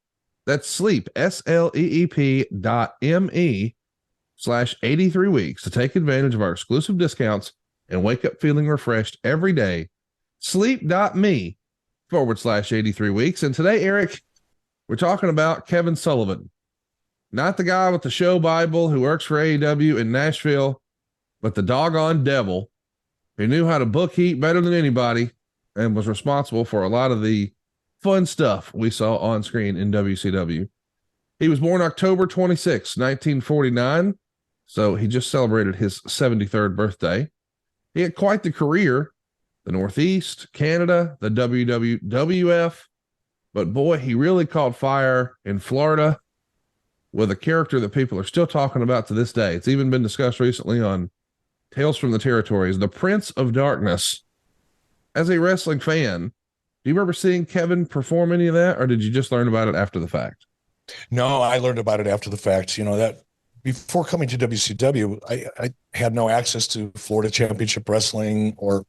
That's sleep, SLEEP.me/83 weeks to take advantage of our exclusive discounts and wake up feeling refreshed every day. Sleep.me/83 weeks. And today, Eric, we're talking about Kevin Sullivan, not the guy with the show Bible who works for AEW in Nashville, but the doggone devil who knew how to book heat better than anybody and was responsible for a lot of the fun stuff we saw on screen in WCW. He was born October 26, 1949, so he just celebrated his 73rd birthday. He had quite the career, the Northeast, Canada, the WWF, but boy, he really caught fire in Florida with a character that people are still talking about to this day. It's even been discussed recently on Tales from the Territories, the Prince of Darkness. As a wrestling fan, do you remember seeing Kevin perform any of that, or did you just learn about it after the fact? No, I learned about it after the fact. That before coming to WCW, I had no access to Florida Championship Wrestling or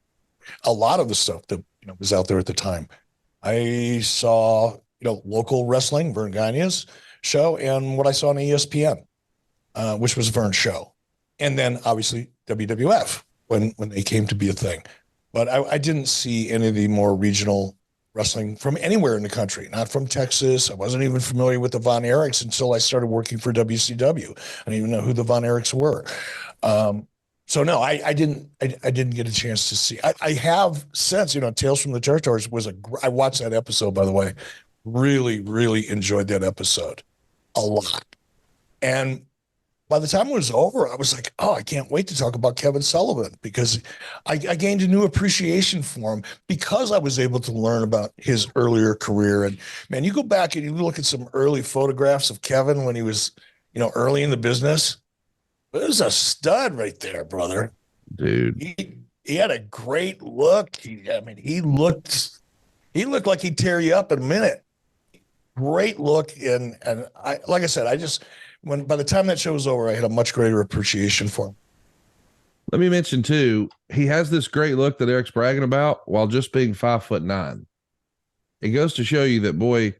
a lot of the stuff that was out there at the time. I saw local wrestling, Vern Gagne's show, and what I saw on ESPN, which was Vern's show, and then obviously WWF when they came to be a thing. But I didn't see any of the more regional wrestling from anywhere in the country, not from Texas. I wasn't even familiar with the Von Erichs until I started working for WCW. I didn't even know who the Von Erichs were. So no, I didn't get a chance to see. I have since, Tales from the Territories I watched that episode, by the way. Really, really enjoyed that episode a lot. And by the time it was over, I was like, oh, I can't wait to talk about Kevin Sullivan, because I gained a new appreciation for him because I was able to learn about his earlier career. And man, you go back and you look at some early photographs of Kevin when he was, early in the business. It was a stud right there, brother. Dude. He had a great look. He looked like he'd tear you up in a minute. Great look. And I, like I said, by the time that show was over, I had a much greater appreciation for him. Let me mention too, he has this great look that Eric's bragging about while just being 5'9". It goes to show you that, boy,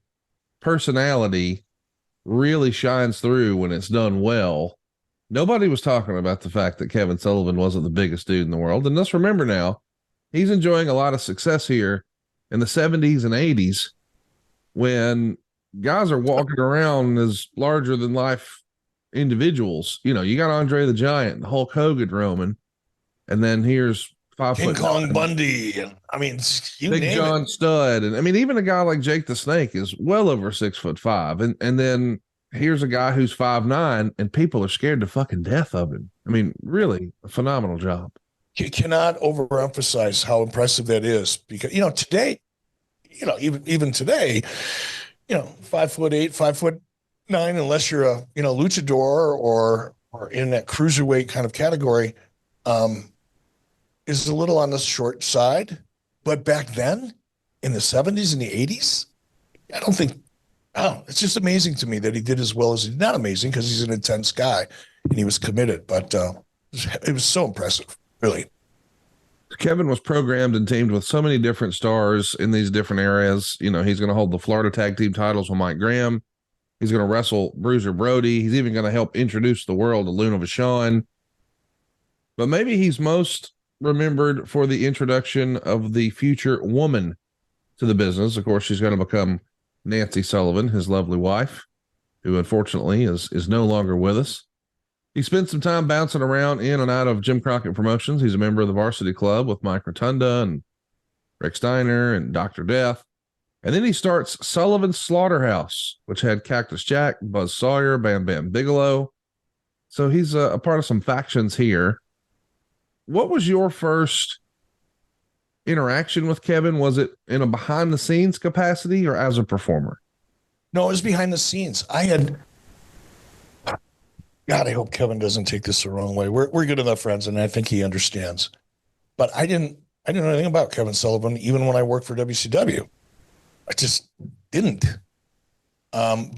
personality really shines through when it's done well. Nobody was talking about the fact that Kevin Sullivan wasn't the biggest dude in the world. And let's remember now, he's enjoying a lot of success here in the 70s and 80s when guys are walking around as larger than life individuals. You got Andre the Giant and Hulk Hogan roaming, and then here's King Kong Bundy, and Big John Studd, and even a guy like Jake the Snake is well over 6'5", and then here's a guy who's 5'9", and people are scared to fucking death of him. Really a phenomenal job. You cannot overemphasize how impressive that is, because today, even today, 5'8", 5'9", unless you're a luchador or in that cruiserweight kind of category, is a little on the short side. But back then, in the 70s and the 80s, it's just amazing to me that he did as well as he did. Not amazing because he's an intense guy and he was committed, but it was so impressive, really. Kevin was programmed and teamed with so many different stars in these different areas. He's going to hold the Florida tag team titles with Mike Graham. He's going to wrestle Bruiser Brody. He's even going to help introduce the world to Luna Vachon. But maybe he's most remembered for the introduction of the future woman to the business. Of course, she's going to become Nancy Sullivan, his lovely wife, who unfortunately is no longer with us. He spent some time bouncing around in and out of Jim Crockett Promotions. He's a member of the Varsity Club with Mike Rotunda and Rick Steiner and Dr. Death. And then he starts Sullivan's Slaughterhouse, which had Cactus Jack, Buzz Sawyer, Bam Bam Bigelow. So he's a part of some factions here. What was your first interaction with Kevin? Was it in a behind-the-scenes capacity or as a performer? No, it was behind the scenes. God, I hope Kevin doesn't take this the wrong way. We're good enough friends, and I think he understands. But I didn't know anything about Kevin Sullivan, even when I worked for WCW. I just didn't. About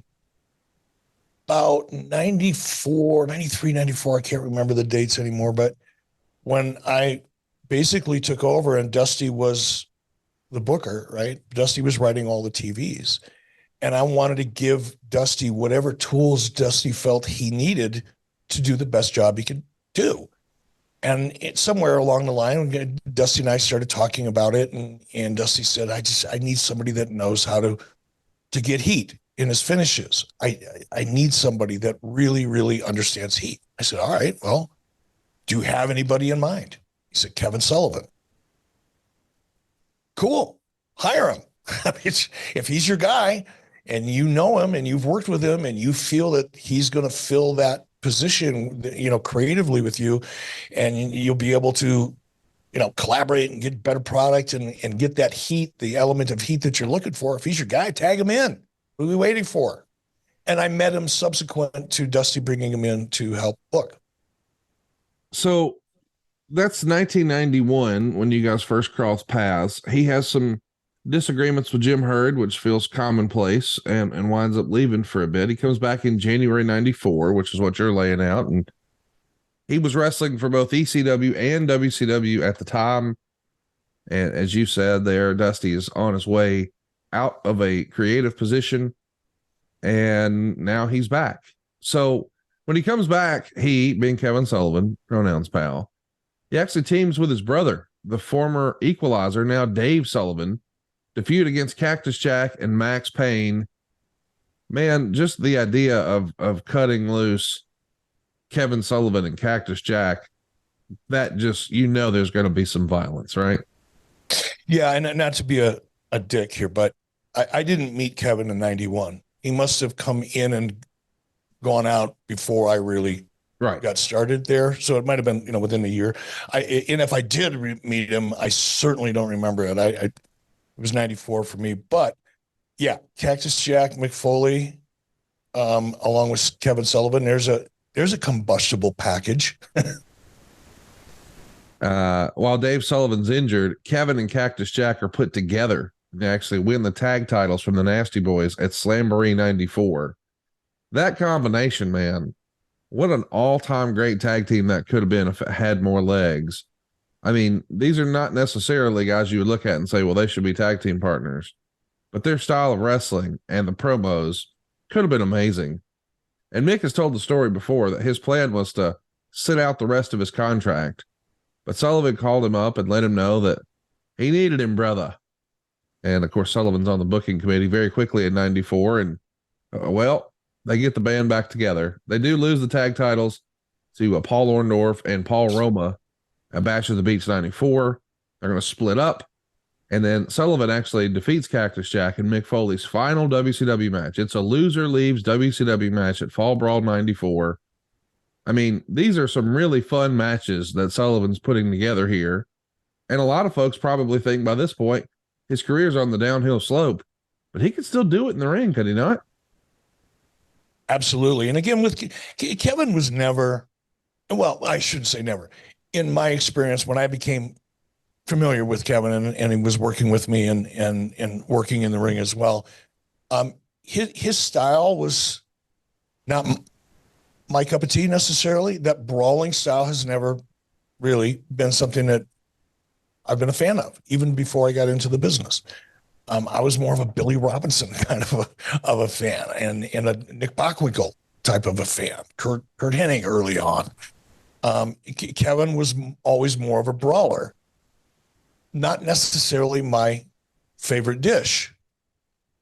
94, 93, 94, I can't remember the dates anymore, but when I basically took over and Dusty was the booker, right? Dusty was writing all the TVs. And I wanted to give Dusty whatever tools Dusty felt he needed to do the best job he could do. And somewhere along the line, Dusty and I started talking about it. And Dusty said, I need somebody that knows how to get heat in his finishes. I need somebody that really, really understands heat. I said, all right, well, do you have anybody in mind? He said, Kevin Sullivan. Cool. Hire him. If he's your guy, and you know him and you've worked with him and you feel that he's going to fill that position, creatively with you, and you'll be able to, collaborate and get better product and get that heat, the element of heat that you're looking for. If he's your guy, tag him in. What are we waiting for? And I met him subsequent to Dusty bringing him in to help book. So that's 1991 when you guys first crossed paths. He has some disagreements with Jim Herd, which feels commonplace, and winds up leaving for a bit. He comes back in January 94, which is what you're laying out. And he was wrestling for both ECW and WCW at the time. And as you said there, Dusty is on his way out of a creative position, and now he's back. So when he comes back, he, being Kevin Sullivan, pronouns pal, he actually teams with his brother, the former Equalizer, now Dave Sullivan, to feud against Cactus Jack and Max Payne. Man, just the idea of cutting loose Kevin Sullivan and Cactus Jack, that just, there's going to be some violence, right? Yeah, and not to be a dick here, but I didn't meet Kevin in 91. He must have come in and gone out before I really Right. got started there. So it might have been, within a year. And if I did meet him, I certainly don't remember it. It was 94 for me, but yeah, Cactus Jack, Mick Foley, along with Kevin Sullivan, there's a combustible package. While Dave Sullivan's injured, Kevin and Cactus Jack are put together to actually win the tag titles from the Nasty Boys at Slamboree 94. That combination, man, what an all-time great tag team that could have been if it had more legs. I mean, these are not necessarily guys you would look at and say, well, they should be tag team partners, but their style of wrestling and the promos could have been amazing. And Mick has told the story before that his plan was to sit out the rest of his contract, but Sullivan called him up and let him know that he needed him, brother. And of course, Sullivan's on the booking committee very quickly in 94. And they get the band back together. They do lose the tag titles to Paul Orndorff and Paul Roma at Bash of the Beach 94. They're going to split up. And then Sullivan actually defeats Cactus Jack in Mick Foley's final WCW match. It's a loser leaves WCW match at Fall Brawl 94. I mean, these are some really fun matches that Sullivan's putting together here. And a lot of folks probably think by this point, his career's on the downhill slope, but he could still do it in the ring, could he not? Absolutely. And again, with Kevin was never, well, I shouldn't say never. In my experience, when I became familiar with Kevin and he was working with me and working in the ring as well, his style was not my cup of tea necessarily. That brawling style has never really been something that I've been a fan of, even before I got into the business. I was more of a Billy Robinson kind of a fan and a Nick Bockwinkel type of a fan, Kurt Hennig early on. Kevin was always more of a brawler, not necessarily my favorite dish.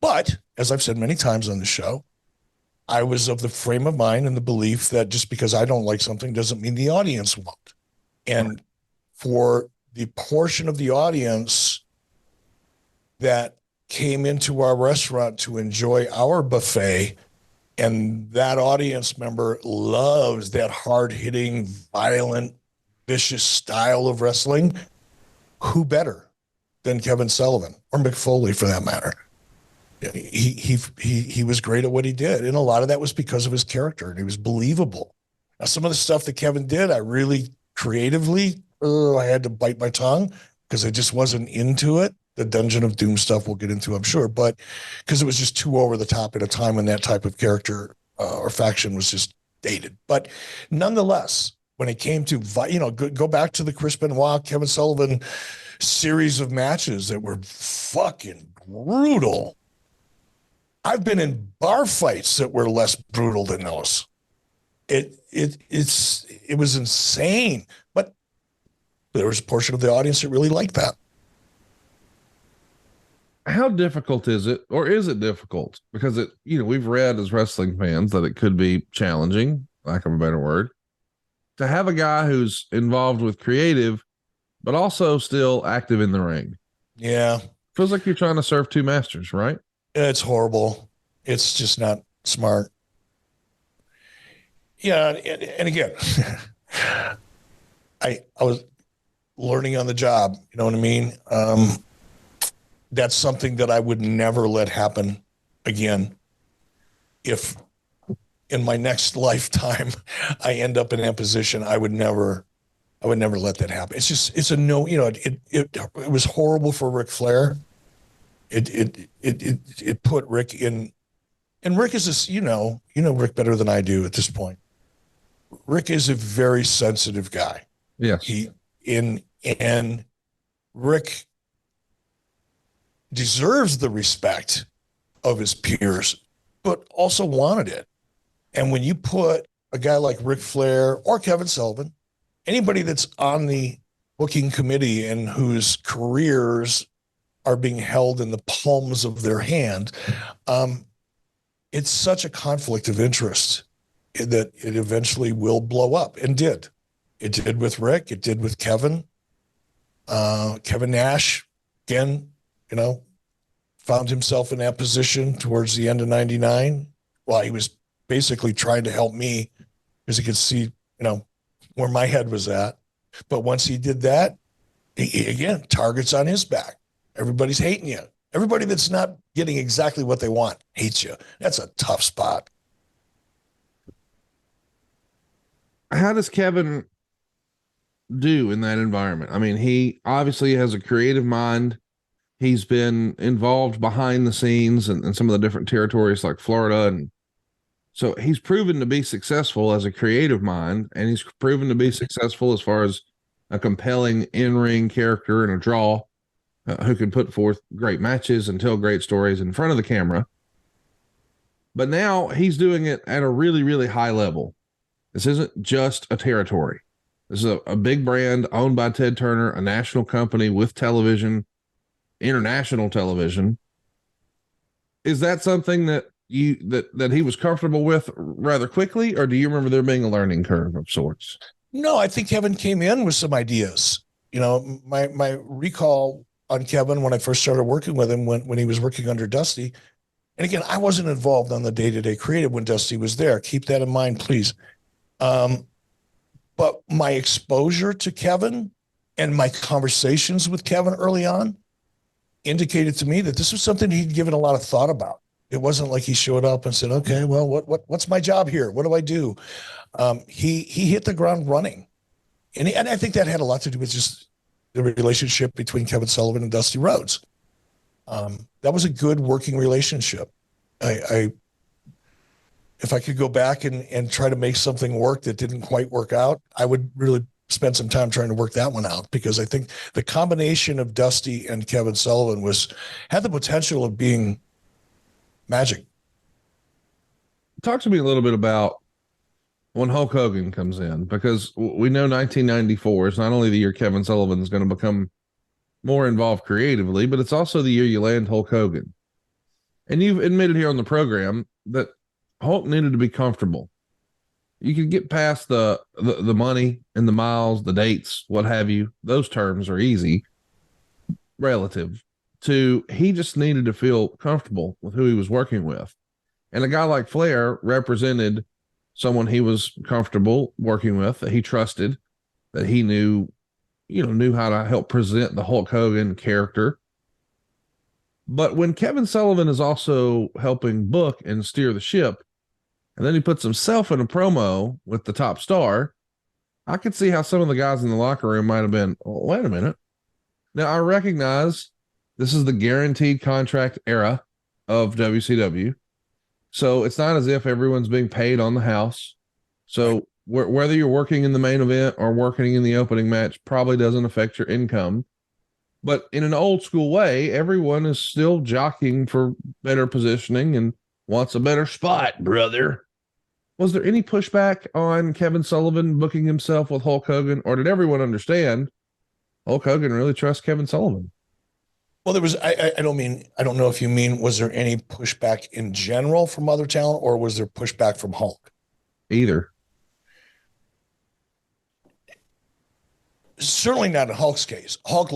But as I've said many times on the show, I was of the frame of mind and the belief that just because I don't like something doesn't mean the audience won't. And for the portion of the audience that came into our restaurant to enjoy our buffet, and that audience member loves that hard-hitting, violent, vicious style of wrestling, who better than Kevin Sullivan or Mick Foley for that matter? He was great at what he did, and a lot of that was because of his character, and he was believable. Now, some of the stuff that Kevin did, I really creatively, I had to bite my tongue because I just wasn't into it. The Dungeon of Doom stuff we'll get into, I'm sure, but because it was just too over the top at a time when that type of character or faction was just dated. But nonetheless, when it came to, go back to the Chris Benoit, Kevin Sullivan series of matches that were fucking brutal. I've been in bar fights that were less brutal than those. It was insane, but there was a portion of the audience that really liked that. How difficult is it, or is it difficult? Because we've read as wrestling fans that it could be challenging, lack of a better word, to have a guy who's involved with creative, but also still active in the ring. Yeah. Feels like you're trying to serve two masters, right? It's horrible. It's just not smart. Yeah. And again, I was learning on the job, you know what I mean? That's something that I would never let happen again. If in my next lifetime I end up in that position, I would never let that happen. It's a no, it was horrible for Ric Flair. It put Rick in, and Rick is this, Rick better than I do at this point. Rick is a very sensitive guy. Yes. And Rick deserves the respect of his peers, but also wanted it. And when you put a guy like Ric Flair or Kevin Sullivan, anybody that's on the booking committee and whose careers are being held in the palms of their hand, it's such a conflict of interest that it eventually will blow up, and did. It did with Rick. It did with Kevin. Kevin Nash, again, found himself in that position towards the end of 99 while he was basically trying to help me because he could see where my head was at. But once he did that, again, targets on his back. Everybody's hating you. Everybody that's not getting exactly what they want hates you. That's a tough spot. How does Kevin do in that environment? I mean, he obviously has a creative mind. He's been involved behind the scenes in some of the different territories like Florida. And so he's proven to be successful as a creative mind, and he's proven to be successful as far as a compelling in-ring character and a draw who can put forth great matches and tell great stories in front of the camera. But now he's doing it at a really, really high level. This isn't just a territory. This is a big brand owned by Ted Turner, a national company with television, international television. Is that something that that he was comfortable with rather quickly, or do you remember there being a learning curve of sorts? No, I think Kevin came in with some ideas. My recall on Kevin when I first started working with him when he was working under Dusty. And again, I wasn't involved on the day-to-day creative when Dusty was there. Keep that in mind, please. But my exposure to Kevin and my conversations with Kevin early on indicated to me that this was something he'd given a lot of thought about. It wasn't like he showed up and said, okay, well, what's my job here? What do I do? He hit the ground running. And I think that had a lot to do with just the relationship between Kevin Sullivan and Dusty Rhodes. That was a good working relationship. If I could go back and try to make something work that didn't quite work out, I would really spend some time trying to work that one out, because I think the combination of Dusty and Kevin Sullivan had the potential of being magic. Talk to me a little bit about when Hulk Hogan comes in, because we know 1994 is not only the year Kevin Sullivan is going to become more involved creatively, but it's also the year you land Hulk Hogan. And you've admitted here on the program that Hulk needed to be comfortable. You could get past the money and the miles, the dates, what have you. Those terms are easy, relative to he just needed to feel comfortable with who he was working with. And a guy like Flair represented someone he was comfortable working with, that he trusted, that he knew how to help present the Hulk Hogan character. But when Kevin Sullivan is also helping book and steer the ship, and then he puts himself in a promo with the top star, I could see how some of the guys in the locker room might have been, oh, wait a minute. Now, I recognize this is the guaranteed contract era of WCW. So it's not as if everyone's being paid on the house. So whether you're working in the main event or working in the opening match probably doesn't affect your income. But in an old school way, everyone is still jockeying for better positioning and wants a better spot, brother. Was there any pushback on Kevin Sullivan booking himself with Hulk Hogan, or did everyone understand Hulk Hogan really trusts Kevin Sullivan? Well, there was, I don't know if you mean, was there any pushback in general from other talent, or was there pushback from Hulk? Either. Certainly not in Hulk's case. Hulk,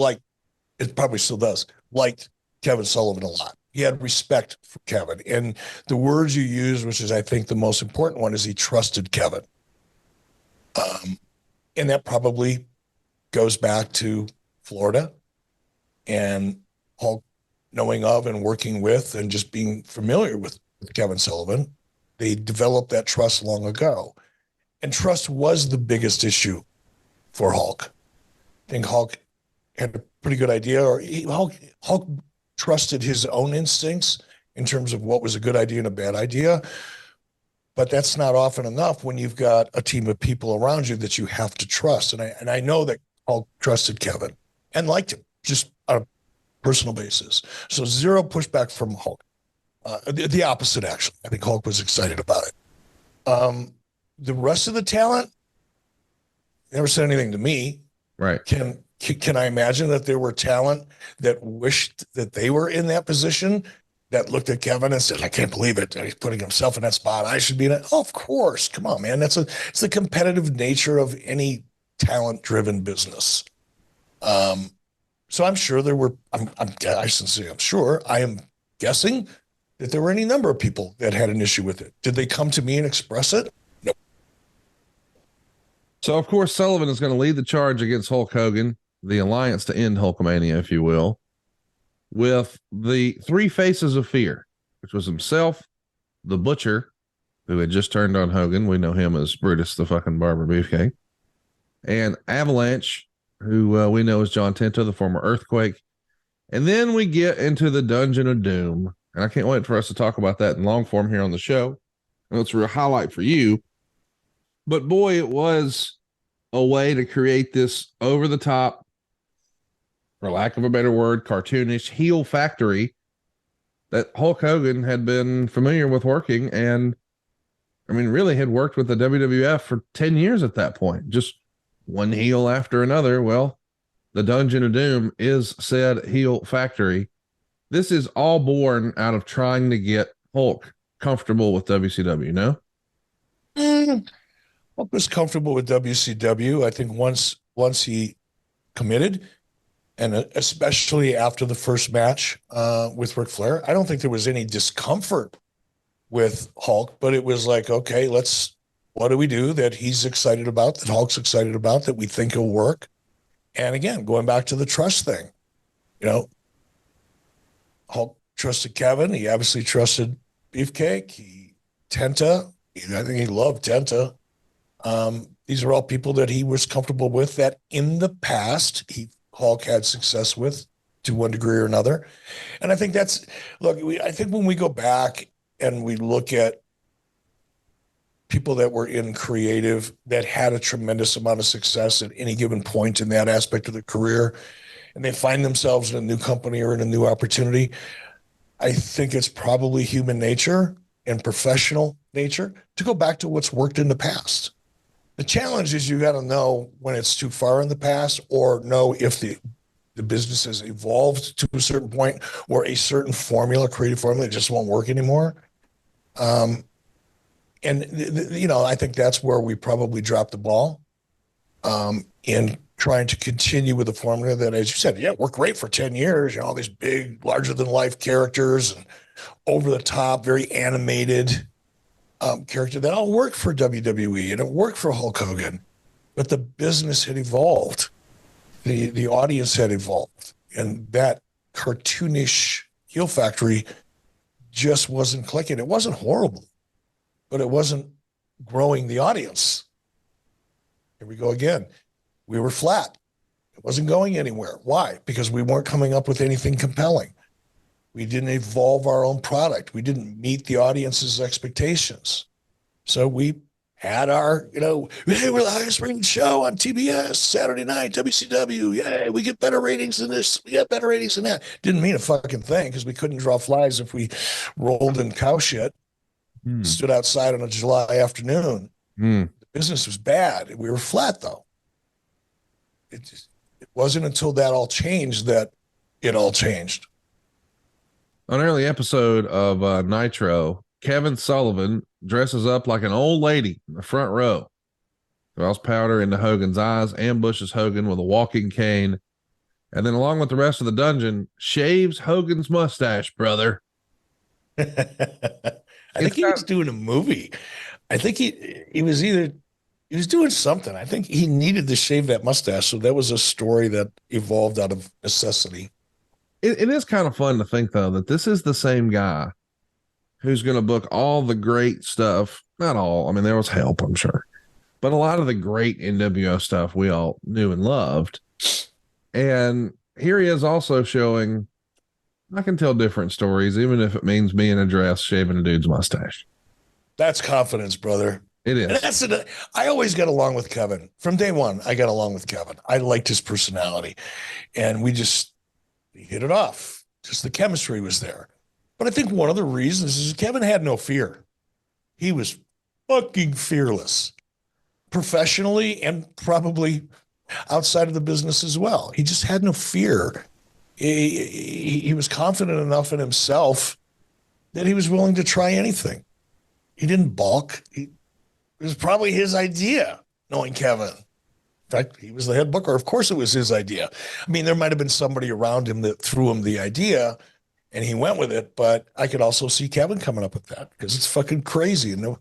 it probably still does, liked Kevin Sullivan a lot. He had respect for Kevin. And the words you use, which is, I think, the most important one, is he trusted Kevin. And that probably goes back to Florida and Hulk knowing of and working with and just being familiar with Kevin Sullivan. They developed that trust long ago. And trust was the biggest issue for Hulk. I think Hulk had a pretty good idea, or Hulk trusted his own instincts in terms of what was a good idea and a bad idea. But that's not often enough when you've got a team of people around you that you have to trust. And I know that Hulk trusted Kevin and liked him just on a personal basis. So zero pushback from Hulk. The opposite, actually. I think Hulk was excited about it. The rest of the talent never said anything to me. Right. Can I imagine that there were talent that wished that they were in that position, that looked at Kevin and said, I can't believe it. He's putting himself in that spot. I should be in it. Oh, of course. Come on, man. It's the competitive nature of any talent-driven business. So I'm sure there were, I sincerely, I'm sure, I am guessing that there were any number of people that had an issue with it. Did they come to me and express it? No. So, of course, Sullivan is going to lead the charge against Hulk Hogan, the alliance to end Hulkamania, if you will, with the three faces of fear, which was himself, the Butcher, who had just turned on Hogan. We know him as Brutus the fucking Barber Beefcake. And Avalanche, who we know as John Tenta, the former Earthquake. And then we get into the Dungeon of Doom. And I can't wait for us to talk about that in long form here on the show. And it's a real highlight for you. But boy, it was a way to create this over the top, for lack of a better word, cartoonish heel factory that Hulk Hogan had been familiar with working. And I mean, really had worked with the WWF for 10 years at that point, just one heel after another. Well, the Dungeon of Doom is said heel factory. This is all born out of trying to get Hulk comfortable with WCW, no? Hulk was comfortable with WCW. I think once he committed, and especially after the first match with Ric Flair, I don't think there was any discomfort with Hulk, but it was like, okay, what do we do that he's excited about, that Hulk's excited about, that we think will work? And again, going back to the trust thing, Hulk trusted Kevin. He obviously trusted Beefcake. Tenta. I think he loved Tenta. These are all people that he was comfortable with, that in the past Hulk had success with to one degree or another. And I think I think when we go back and we look at people that were in creative that had a tremendous amount of success at any given point in that aspect of their career, and they find themselves in a new company or in a new opportunity, I think it's probably human nature and professional nature to go back to what's worked in the past. The challenge is you got to know when it's too far in the past, or know if the business has evolved to a certain point or a certain creative formula just won't work anymore. I think that's where we probably dropped the ball in trying to continue with the formula that, as you said, worked great for 10 years, all these big, larger than life characters and over the top, very animated character that all worked for WWE and it worked for Hulk Hogan, but the business had evolved. The audience had evolved, and that cartoonish heel factory just wasn't clicking. It wasn't horrible, but it wasn't growing the audience. Here we go again. We were flat. It wasn't going anywhere. Why? Because we weren't coming up with anything compelling. We didn't evolve our own product. We didn't meet the audience's expectations. So we had our, hey, we're the highest rated show on TBS, Saturday night, WCW. Yay, we get better ratings than this. We get better ratings than that. Didn't mean a fucking thing because we couldn't draw flies if we rolled in cow shit, stood outside on a July afternoon. The business was bad. We were flat, though. It wasn't until that all changed that it all changed. On an early episode of Nitro, Kevin Sullivan dresses up like an old lady in the front row, throws powder into Hogan's eyes, ambushes Hogan with a walking cane, and then along with the rest of the dungeon, shaves Hogan's mustache, brother. I think he was doing a movie. I think he was doing something. I think he needed to shave that mustache. So that was a story that evolved out of necessity. It is kind of fun to think, though, that this is the same guy who's going to book all the great stuff. Not all. I mean, there was help, I'm sure. But a lot of the great NWO stuff we all knew and loved. And here he is also showing, I can tell different stories, even if it means me in a dress shaving a dude's mustache. That's confidence, brother. It is. I always got along with Kevin. From day one, I got along with Kevin. I liked his personality. And we hit it off. Just the chemistry was there. But I think one of the reasons is Kevin had no fear. He was fucking fearless, professionally and probably outside of the business as well. He just had no fear. He was confident enough in himself that he was willing to try anything. He didn't balk. It was probably his idea, knowing Kevin. In fact, he was the head booker. Of course it was his idea. I mean, there might have been somebody around him that threw him the idea and he went with it, but I could also see Kevin coming up with that because it's fucking crazy and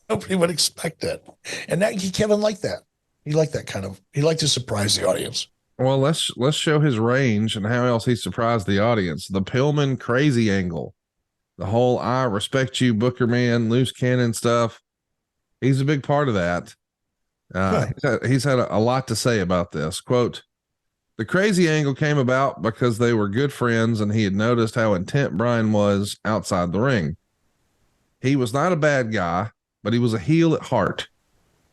nobody would expect that. And Kevin liked that. He liked he liked to surprise the audience. Well, let's show his range and how else he surprised the audience. The Pillman crazy angle, the whole "I respect you, Booker man," loose cannon stuff. He's a big part of that. He's had a lot to say about this. Quote, "The crazy angle came about because they were good friends and he had noticed how intent Brian was outside the ring. He was not a bad guy, but he was a heel at heart.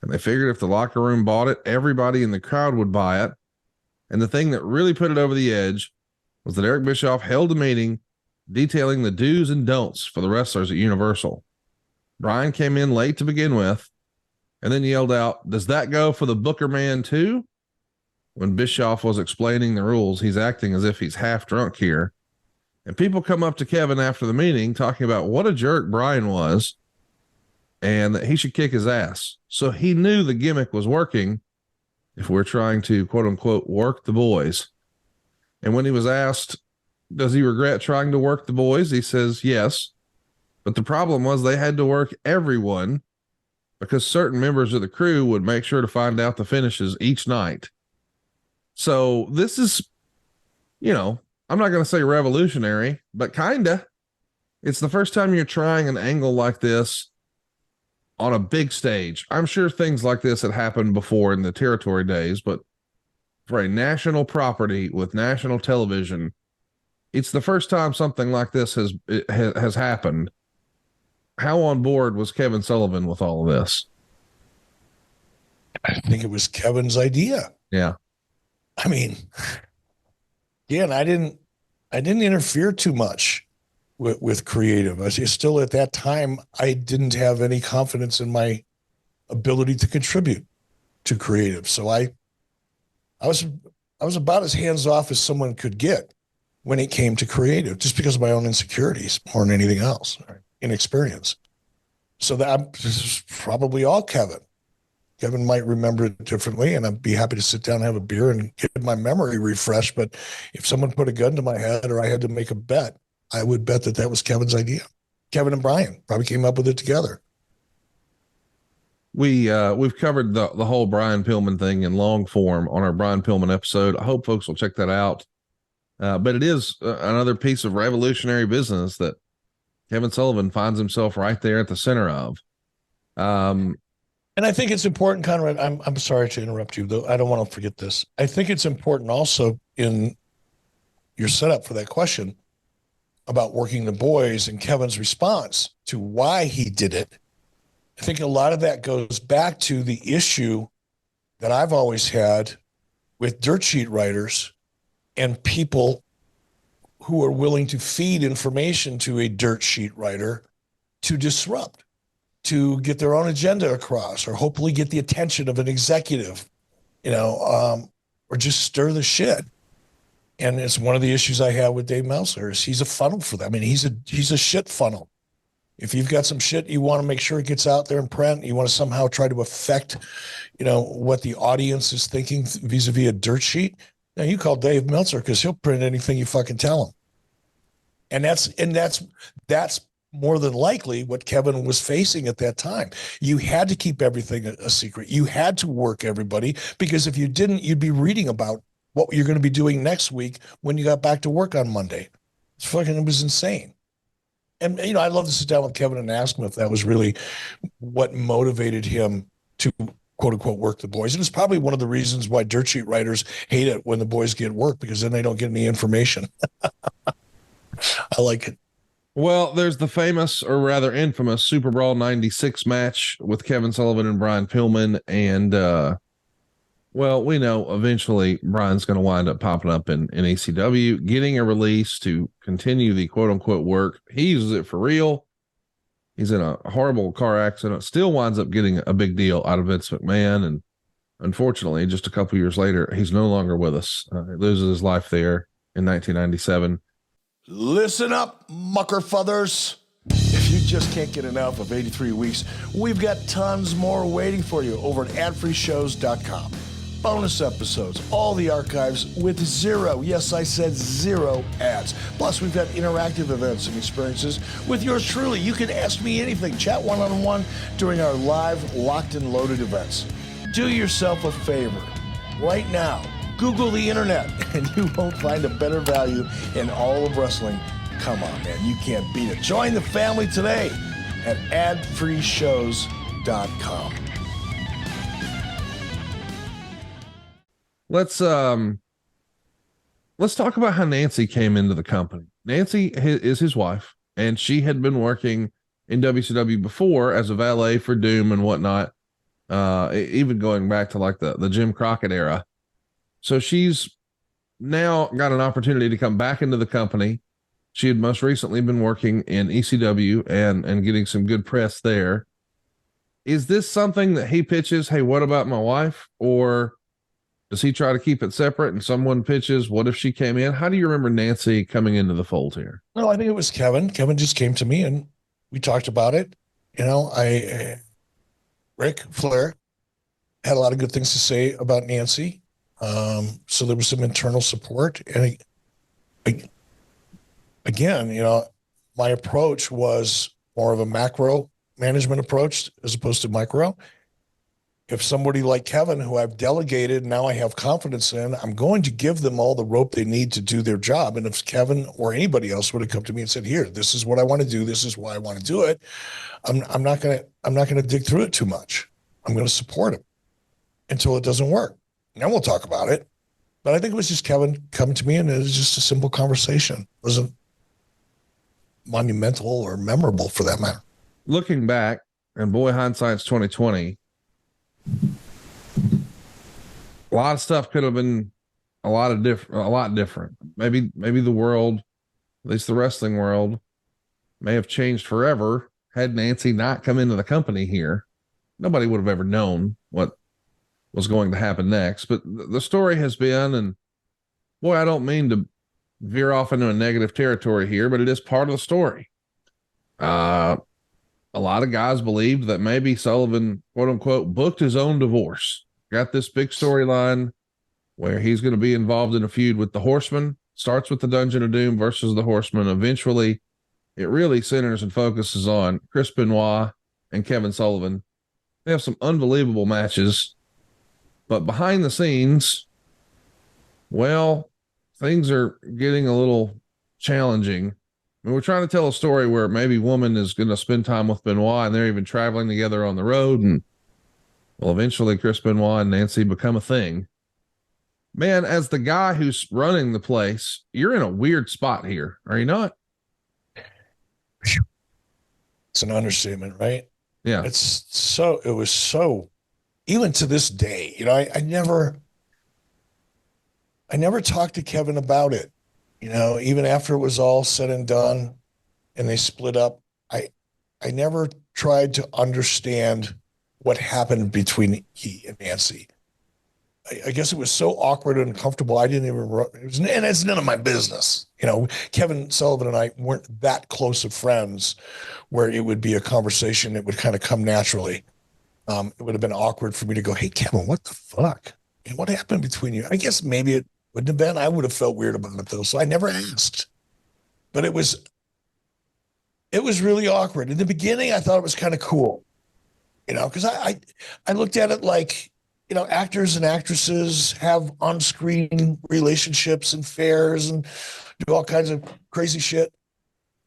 And they figured if the locker room bought it, everybody in the crowd would buy it. And the thing that really put it over the edge was that Eric Bischoff held a meeting detailing the do's and don'ts for the wrestlers at Universal. Brian came in late to begin with and then yelled out, 'Does that go for the Booker man too?' When Bischoff was explaining the rules, he's acting as if he's half drunk here. And people come up to Kevin after the meeting talking about what a jerk Brian was and that he should kick his ass. So he knew the gimmick was working if we're trying to, quote unquote, work the boys. And when he was asked, does he regret trying to work the boys? He says, yes. But the problem was they had to work everyone because certain members of the crew would make sure to find out the finishes each night. So this is, I'm not going to say revolutionary, but kinda. It's the first time you're trying an angle like this on a big stage. I'm sure things like this had happened before in the territory days, but for a national property with national television, it's the first time something like this has happened. How on board was Kevin Sullivan with all of this? I think it was Kevin's idea. Yeah. I mean, again, I didn't interfere too much with creative. I was still at that time, I didn't have any confidence in my ability to contribute to creative. So I was about as hands off as someone could get when it came to creative, just because of my own insecurities more than anything else, inexperience. So this is probably all Kevin. Kevin might remember it differently, and I'd be happy to sit down and have a beer and get my memory refreshed. But if someone put a gun to my head or I had to make a bet, I would bet that was Kevin's idea. Kevin and Brian probably came up with it together. We've covered the whole Brian Pillman thing in long form on our Brian Pillman episode. I hope folks will check that out. But it is another piece of revolutionary business that Kevin Sullivan finds himself right there at the center of. And I think it's important, Conrad. I'm sorry to interrupt you, though. I don't want to forget this. I think it's important also in your setup for that question about working the boys and Kevin's response to why he did it. I think a lot of that goes back to the issue that I've always had with dirt sheet writers and people who are willing to feed information to a dirt sheet writer to disrupt, to get their own agenda across, or hopefully get the attention of an executive, or just stir the shit. And it's one of the issues I have with Dave Meltzer is he's a funnel for that. I mean, he's a shit funnel. If you've got some shit you want to make sure it gets out there in print, you want to somehow try to affect, what the audience is thinking vis-a-vis a dirt sheet. Now you call Dave Meltzer because he'll print anything you fucking tell him. And that's more than likely what Kevin was facing at that time. You had to keep everything a secret. You had to work everybody, because if you didn't, you'd be reading about what you're going to be doing next week when you got back to work on Monday. It was insane. And, I'd love to sit down with Kevin and ask him if that was really what motivated him to, quote unquote, work the boys. And it's probably one of the reasons why dirt sheet writers hate it when the boys get work, because then they don't get any information. I like it. Well, there's the famous, or rather infamous, Super Brawl 96 match with Kevin Sullivan and Brian Pillman. And, we know eventually Brian's going to wind up popping up in ECW, getting a release to continue the quote unquote work. He uses it for real. He's in a horrible car accident, still winds up getting a big deal out of Vince McMahon. And unfortunately, just a couple years later, he's no longer with us. He loses his life there in 1997. Listen up, muckerfuthers. If you just can't get enough of 83 Weeks, we've got tons more waiting for you over at adfreeshows.com. Bonus episodes, all the archives with zero, yes, I said zero ads. Plus, we've got interactive events and experiences with yours truly. You can ask me anything, chat one-on-one during our live locked and loaded events. do yourself a favor. Right now, Google the internet, and you won't find a better value in all of wrestling. Come on, man. You can't beat it. Join the family today at adfreeshows.com. Let's talk about how Nancy came into the company. Nancy is his wife, and she had been working in WCW before as a valet for Doom and whatnot, even going back to like the Jim Crockett era. So she's now got an opportunity to come back into the company. She had most recently been working in ECW and getting some good press there. Is this something that he pitches, hey, what about my wife? Or does he try to keep it separate and someone pitches, what if she came in? How do you remember Nancy coming into the fold here? No, I think it was Kevin. Kevin just came to me and we talked about it. You know, Ric Flair had a lot of good things to say about Nancy. So there was some internal support. And again, you know, my approach was more of a macro management approach as opposed to micro. If somebody like Kevin, who I've delegated, now I have confidence in, I'm going to give them all the rope they need to do their job. And if Kevin or anybody else would have come to me and said, here, this is what I want to do, this is why I want to do it, I'm not going to dig through it too much. I'm going to support him until it doesn't work. And then we'll talk about it. But I think it was just Kevin coming to me, and it was just a simple conversation. It wasn't monumental or memorable for that matter. Looking back, and boy, hindsight's 2020. A lot of stuff could have been a lot different. Maybe the world, at least the wrestling world, may have changed forever had Nancy not come into the company here. Nobody would have ever known what was going to happen next. But the story has been, and boy, I don't mean to veer off into a negative territory here, but it is part of the story. A lot of guys believed that maybe Sullivan, quote unquote, booked his own divorce. Got this big storyline where he's going to be involved in a feud with the Horsemen. Starts with the Dungeon of Doom versus the Horsemen. Eventually, it really centers and focuses on Chris Benoit and Kevin Sullivan. They have some unbelievable matches, but behind the scenes, well, things are getting a little challenging. I mean, we're trying to tell a story where maybe woman is going to spend time with Benoit and they're even traveling together on the road. And well, eventually Chris Benoit and Nancy become a thing. Man, as the guy who's running the place, you're in a weird spot here. Are you not? It's an understatement, right? Yeah. It was so, even to this day, you know, I never talked to Kevin about it. You know, even after it was all said and done and they split up, I never tried to understand what happened between he and Nancy. I guess it was so awkward and uncomfortable. I didn't even, and it's none of my business. You know, Kevin Sullivan and I weren't that close of friends where it would be a conversation that would kind of come naturally. It would have been awkward for me to go, hey, Kevin, what the fuck? And what happened between you? I guess maybe it wouldn't have been. I would have felt weird about it though. So I never asked, but it was really awkward. In the beginning, I thought it was kind of cool, you know, because I looked at it like, you know, actors and actresses have on-screen relationships and affairs and do all kinds of crazy shit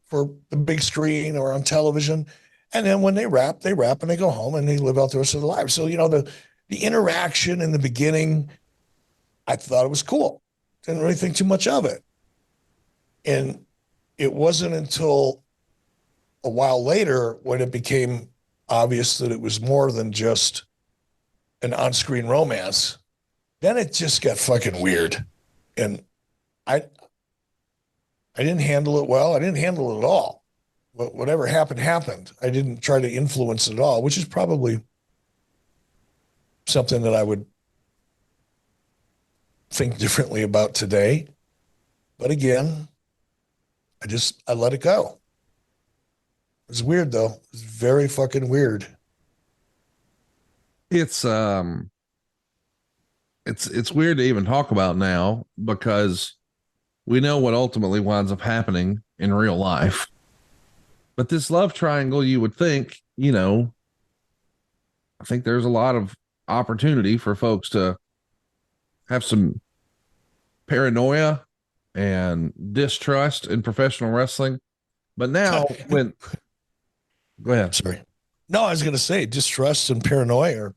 for the big screen or on television. And then when they wrap and they go home and they live out the rest of their lives. So, you know, the interaction in the beginning, I thought it was cool. Didn't really think too much of it. And it wasn't until a while later when it became obvious that it was more than just an on-screen romance, then it just got fucking weird. And I didn't handle it well. I didn't handle it at all. But whatever happened, happened. I didn't try to influence it at all, which is probably something that I would think differently about today. But again, I let it go. It was weird though. It was very fucking weird. It's weird to even talk about now because we know what ultimately winds up happening in real life. But this love triangle, you would think, you know, I think there's a lot of opportunity for folks to have some paranoia and distrust in professional wrestling. But now go ahead. Sorry. No, I was going to say distrust and paranoia are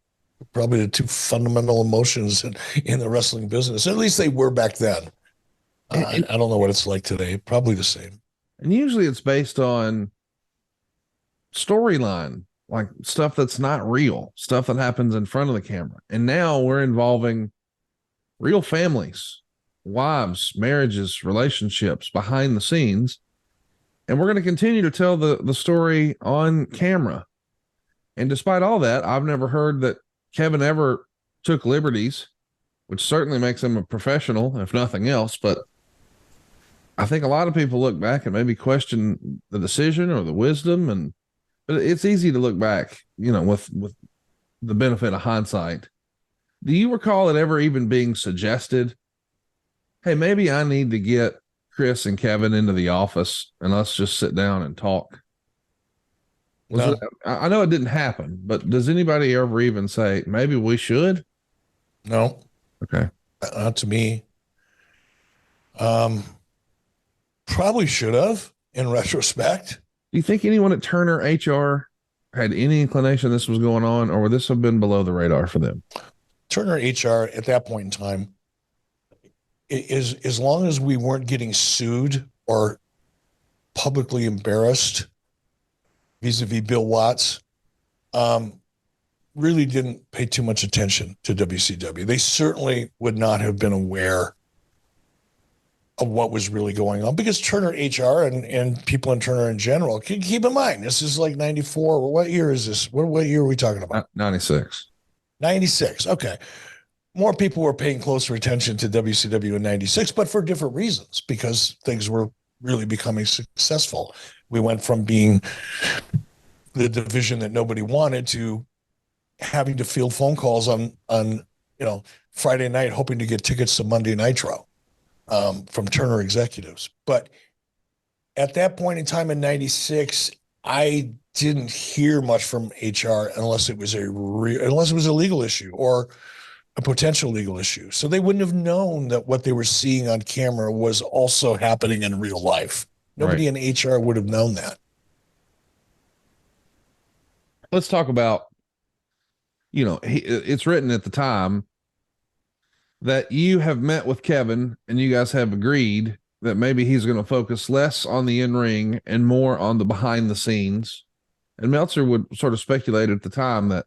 probably the two fundamental emotions in the wrestling business. At least they were back then. I don't know what it's like today. Probably the same. And usually it's based on storyline, like stuff that's not real, stuff that happens in front of the camera. And now we're involving real families, wives, marriages, relationships behind the scenes. And we're going to continue to tell the story on camera. And despite all that, I've never heard that Kevin ever took liberties, which certainly makes him a professional, if nothing else. But I think a lot of people look back and maybe question the decision or the wisdom. But it's easy to look back, with the benefit of hindsight. Do you recall it ever even being suggested, hey, maybe I need to get Chris and Kevin into the office and let's just sit down and talk? No. I know it didn't happen, but does anybody ever even say, maybe we should? No. Okay. Not to me. Probably should have in retrospect. Do you think anyone at Turner HR had any inclination this was going on, or would this have been below the radar for them? Turner HR at that point in time, is as long as we weren't getting sued or publicly embarrassed vis-a-vis Bill Watts, really didn't pay too much attention to WCW. They certainly would not have been aware of what was really going on, because Turner HR and people in Turner in general, keep in mind, this is like 94. What year is this? What year are we talking about? 96. 96. Okay. More people were paying closer attention to WCW in 96, but for different reasons, because things were really becoming successful. We went from being the division that nobody wanted to having to field phone calls on Friday night, hoping to get tickets to Monday Nitro from Turner executives. But at that point in time in 96, I didn't hear much from HR unless it was a legal issue or a potential legal issue. So they wouldn't have known that what they were seeing on camera was also happening in real life. Nobody in HR would have known that. Let's talk about, it's written at the time that you have met with Kevin and you guys have agreed that maybe he's going to focus less on the in-ring and more on the behind the scenes. And Meltzer would sort of speculate at the time that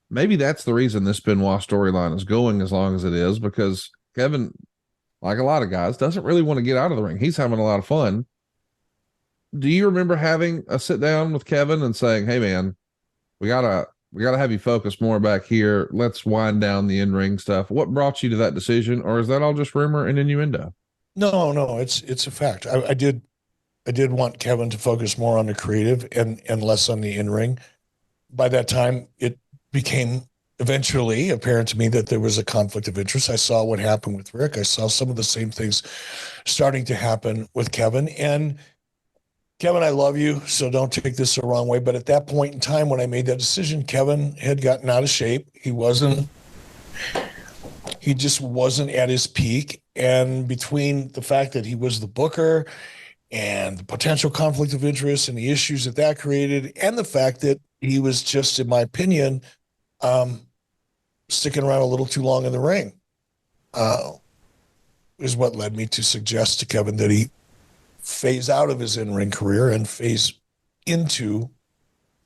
maybe that's the reason this Benoit storyline is going as long as it is, because Kevin, like a lot of guys, doesn't really want to get out of the ring. He's having a lot of fun. Do you remember having a sit down with Kevin and saying, hey man, we gotta have you focus more back here. Let's wind down the in-ring stuff. What brought you to that decision? Or is that all just rumor and innuendo? No, it's a fact. I did want Kevin to focus more on the creative and less on the in-ring. By that time, it became eventually apparent to me that there was a conflict of interest. I saw what happened with Rick. I saw some of the same things starting to happen with Kevin. And Kevin, I love you, so don't take this the wrong way. But at that point in time, when I made that decision, Kevin had gotten out of shape. He just wasn't at his peak. And between the fact that he was the booker and the potential conflict of interest and the issues that created, and the fact that he was just, in my opinion, sticking around a little too long in the ring, is what led me to suggest to Kevin that he phase out of his in-ring career and phase into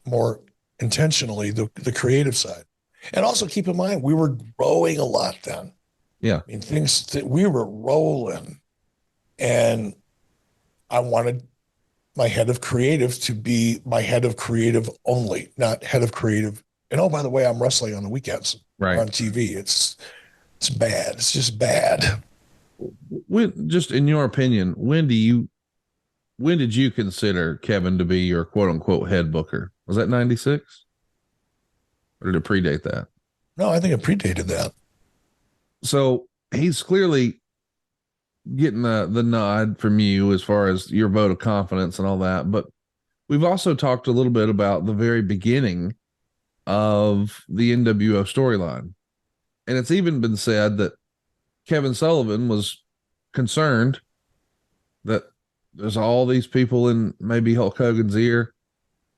more intentionally the creative side. And also keep in mind, we were growing a lot then. Yeah. I mean, things that we were rolling, and I wanted my head of creative to be my head of creative only, not head of creative. And oh, by the way, I'm wrestling on the weekends on TV. It's bad. It's just bad. Just in your opinion, when did you consider Kevin to be your quote unquote head booker? Was that 96? Or did it predate that? No, I think it predated that. So he's clearly getting the nod from you as far as your vote of confidence and all that. But we've also talked a little bit about the very beginning of the NWO storyline. And it's even been said that Kevin Sullivan was concerned that there's all these people in maybe Hulk Hogan's ear.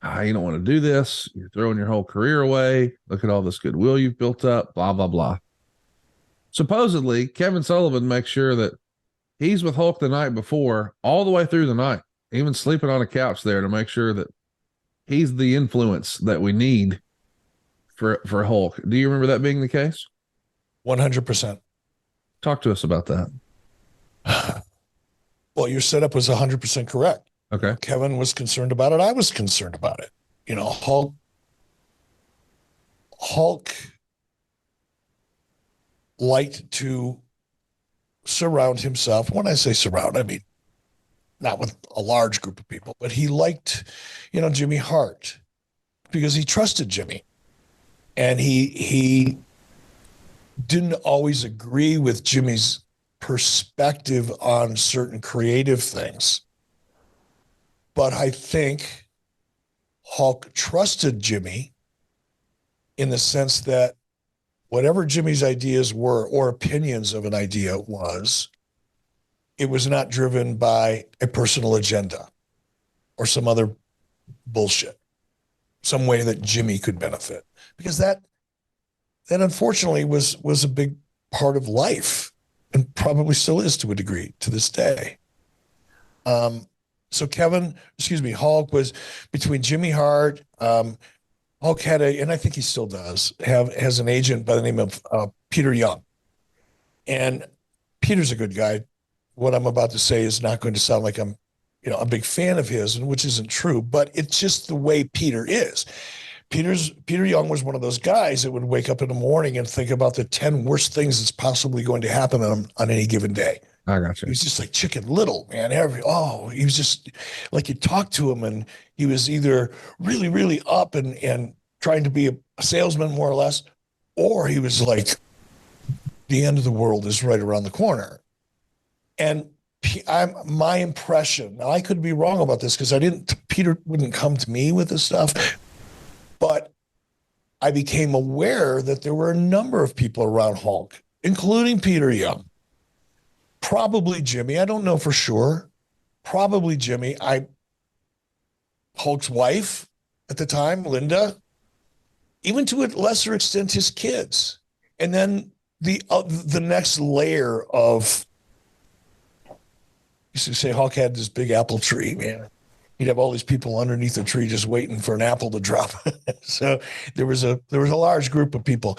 You don't want to do this. You're throwing your whole career away. Look at all this goodwill you've built up, blah, blah, blah. Supposedly, Kevin Sullivan makes sure that he's with Hulk the night before, all the way through the night, even sleeping on a couch there to make sure that he's the influence that we need for Hulk. Do you remember that being the case? 100%. Talk to us about that. Well, your setup was 100% correct. Okay. Kevin was concerned about it. I was concerned about it. You know, Hulk liked to surround himself. When I say surround, I mean not with a large group of people, but he liked, Jimmy Hart because he trusted Jimmy. And he didn't always agree with Jimmy's perspective on certain creative things. But I think Hulk trusted Jimmy in the sense that whatever Jimmy's ideas were or opinions of an idea was, it was not driven by a personal agenda or some other bullshit, some way that Jimmy could benefit. Because that unfortunately was a big part of life and probably still is to a degree to this day. So Hulk was between Jimmy Hart. Hulk had and I think he still has an agent by the name of Peter Young. And Peter's a good guy. What I'm about to say is not going to sound like I'm, a big fan of his, and which isn't true, but it's just the way Peter is. Peter Young was one of those guys that would wake up in the morning and think about the 10 worst things that's possibly going to happen to him on any given day. I got you. He was just like Chicken Little, man. He was just like, you talk to him and he was either really, really up and trying to be a salesman more or less, or he was like, the end of the world is right around the corner. And my impression, now I could be wrong about this because Peter wouldn't come to me with this stuff, but I became aware that there were a number of people around Hulk, including Peter Young, probably Jimmy. I don't know for sure. Probably Jimmy. Hulk's wife at the time, Linda, even to a lesser extent, his kids. And then the next layer of, used to say Hulk had this big apple tree, man. He'd have all these people underneath the tree just waiting for an apple to drop. So there was a large group of people,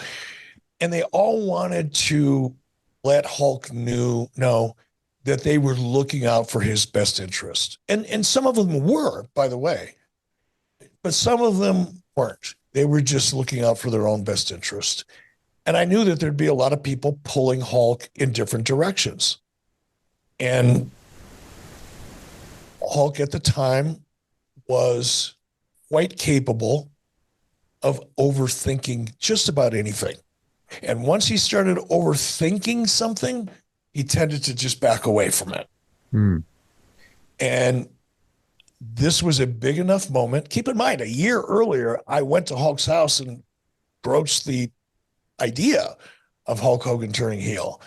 and they all wanted to let Hulk know that they were looking out for his best interest. And some of them were, by the way, but some of them weren't. They were just looking out for their own best interest. And I knew that there'd be a lot of people pulling Hulk in different directions. And Hulk at the time was quite capable of overthinking just about anything. And once he started overthinking something, he tended to just back away from it. And this was a big enough moment. Keep in mind, a year earlier, I went to Hulk's house and broached the idea of Hulk Hogan turning heel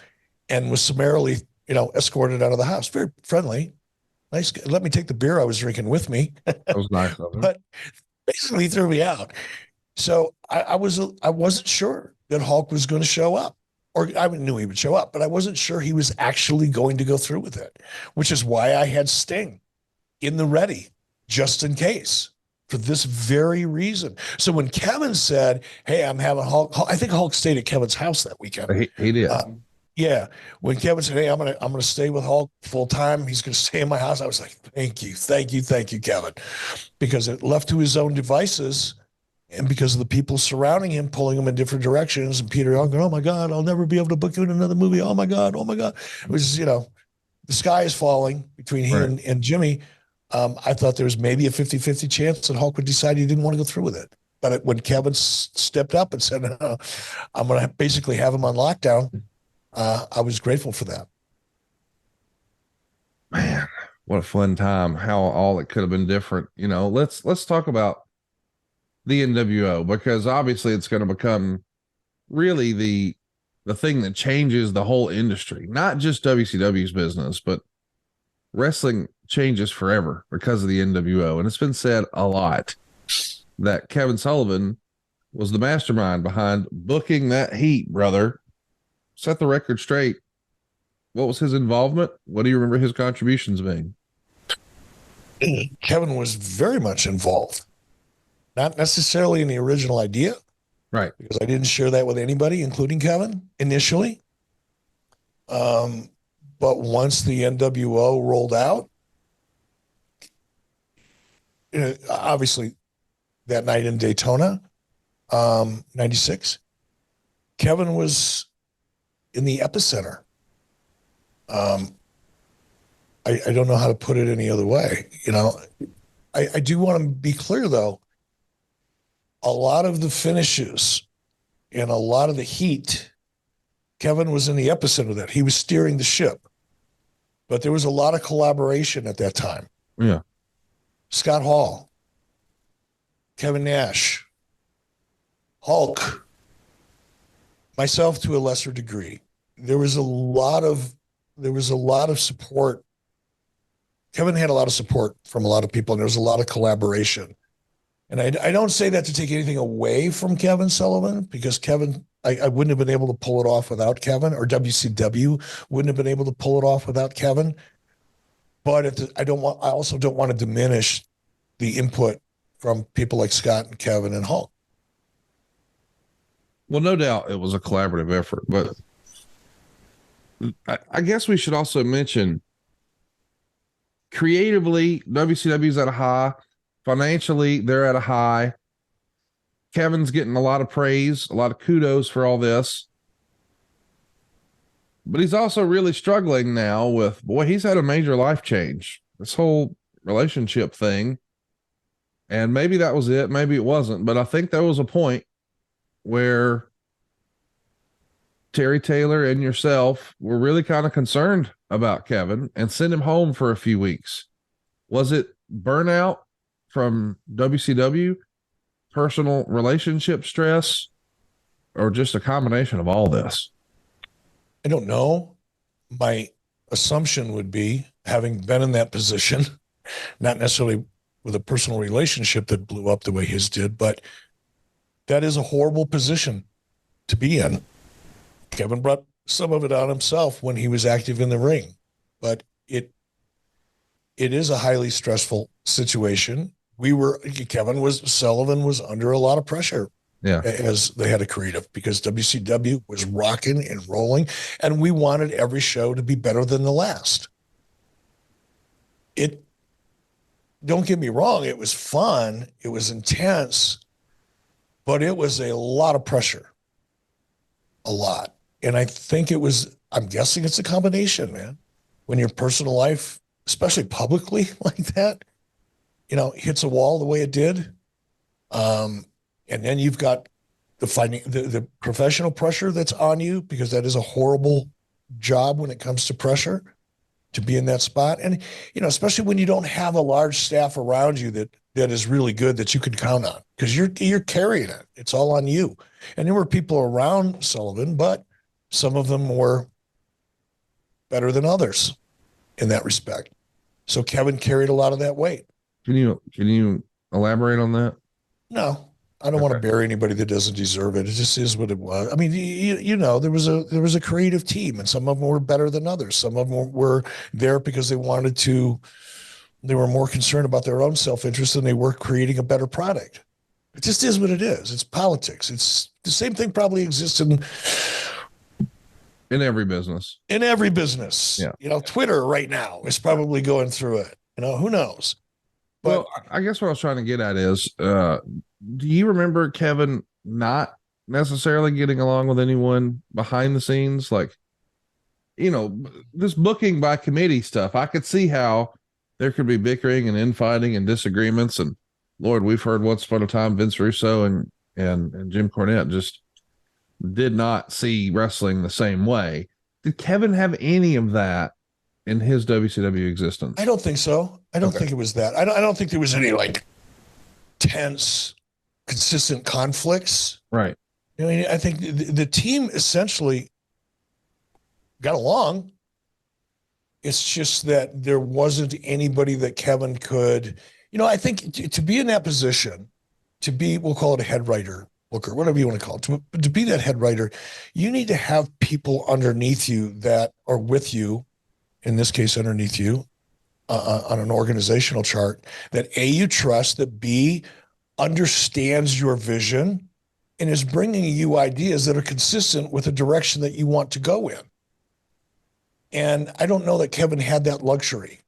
and was summarily, escorted out of the house. Very friendly. Nice. Let me take the beer I was drinking with me. That was nice of him. But basically threw me out. So I wasn't sure that Hulk was going to show up, or I knew he would show up, but I wasn't sure he was actually going to go through with it, which is why I had Sting in the ready, just in case, for this very reason. So when Kevin said, "Hey, I'm having Hulk," I think Hulk stayed at Kevin's house that weekend. He did. Yeah. When Kevin said, "Hey, I'm gonna stay with Hulk full time. He's gonna stay in my house," I was like, thank you, Kevin. Because it left to his own devices, and because of the people surrounding him, pulling him in different directions, and Peter Young going, "Oh my God, I'll never be able to book you in another movie. Oh my God. It was, the sky is falling between he and Jimmy. I thought there was maybe a 50-50 chance that Hulk would decide he didn't want to go through with it. But when Kevin stepped up and said, "No, I'm going to basically have him on lockdown," I was grateful for that. Man, what a fun time. How all it could have been different. Let's talk about the NWO, because obviously it's going to become really the thing that changes the whole industry, not just WCW's business, but wrestling changes forever because of the NWO. And it's been said a lot that Kevin Sullivan was the mastermind behind booking that heat, brother. Set the record straight. What was his involvement? What do you remember his contributions being? Kevin was very much involved. Not necessarily in the original idea. Right. Because I didn't share that with anybody, including Kevin, initially. But once the NWO rolled out, obviously that night in Daytona, 96, Kevin was in the epicenter. I don't know how to put it any other way. I do want to be clear, though. A lot of the finishes and a lot of the heat, Kevin was in the epicenter of that. He was steering the ship. But there was a lot of collaboration at that time. Yeah. Scott Hall, Kevin Nash, Hulk, myself to a lesser degree. There was a lot of support. Kevin had a lot of support from a lot of people, and there was a lot of collaboration. And I don't say that to take anything away from Kevin Sullivan, because Kevin, I wouldn't have been able to pull it off without Kevin, or WCW wouldn't have been able to pull it off without Kevin. But I also don't want to diminish the input from people like Scott and Kevin and Hulk. Well, no doubt it was a collaborative effort, but I guess we should also mention creatively, WCW's at a high. Financially, they're at a high. Kevin's getting a lot of praise, a lot of kudos for all this. But he's also really struggling now with, he's had a major life change. This whole relationship thing. And maybe that was it. Maybe it wasn't. But I think there was a point where Terry Taylor and yourself were really kind of concerned about Kevin and sent him home for a few weeks. Was it burnout from WCW, personal relationship stress, or just a combination of all this? I don't know. My assumption would be, having been in that position, not necessarily with a personal relationship that blew up the way his did, but that is a horrible position to be in. Kevin brought some of it on himself when he was active in the ring, but it is a highly stressful situation. Sullivan was under a lot of pressure. Yeah, as they had a creative, because WCW was rocking and rolling, and we wanted every show to be better than the last. Don't get me wrong, it was fun, it was intense, but it was a lot of pressure. A lot. And I think I'm guessing it's a combination, man. When your personal life, especially publicly like that, hits a wall the way it did. And then you've got the professional pressure that's on you, because that is a horrible job when it comes to pressure, to be in that spot. And, especially when you don't have a large staff around you that is really good, that you can count on, because you're carrying it. It's all on you. And there were people around Sullivan, but some of them were better than others in that respect. So Kevin carried a lot of that weight. Can you elaborate on that? No. I don't want to bury anybody that doesn't deserve it. It just is what it was. I mean, there was a creative team, and some of them were better than others. Some of them were there because they were more concerned about their own self-interest than they were creating a better product. It just is what it is. It's politics. It's the same thing probably exists in every business. In every business. Yeah. Twitter right now is probably going through it. Who knows? But I guess what I was trying to get at is, do you remember Kevin not necessarily getting along with anyone behind the scenes? Like, this booking by committee stuff, I could see how there could be bickering and infighting and disagreements. And Lord, we've heard once upon a time Vince Russo and Jim Cornette just did not see wrestling the same way. Did Kevin have any of that in his WCW existence? I don't think so. I don't think it was that. I don't think there was any tense consistent conflicts. Right. I mean, I think the team essentially got along. It's just that there wasn't anybody that Kevin could, I think to be in that position, to be, we'll call it a head writer, booker, whatever you want to call it, to be that head writer, you need to have people underneath you that are with you, in this case, underneath you, on an organizational chart, that A, you trust, that B, understands your vision and is bringing you ideas that are consistent with the direction that you want to go in. And I don't know that Kevin had that luxury.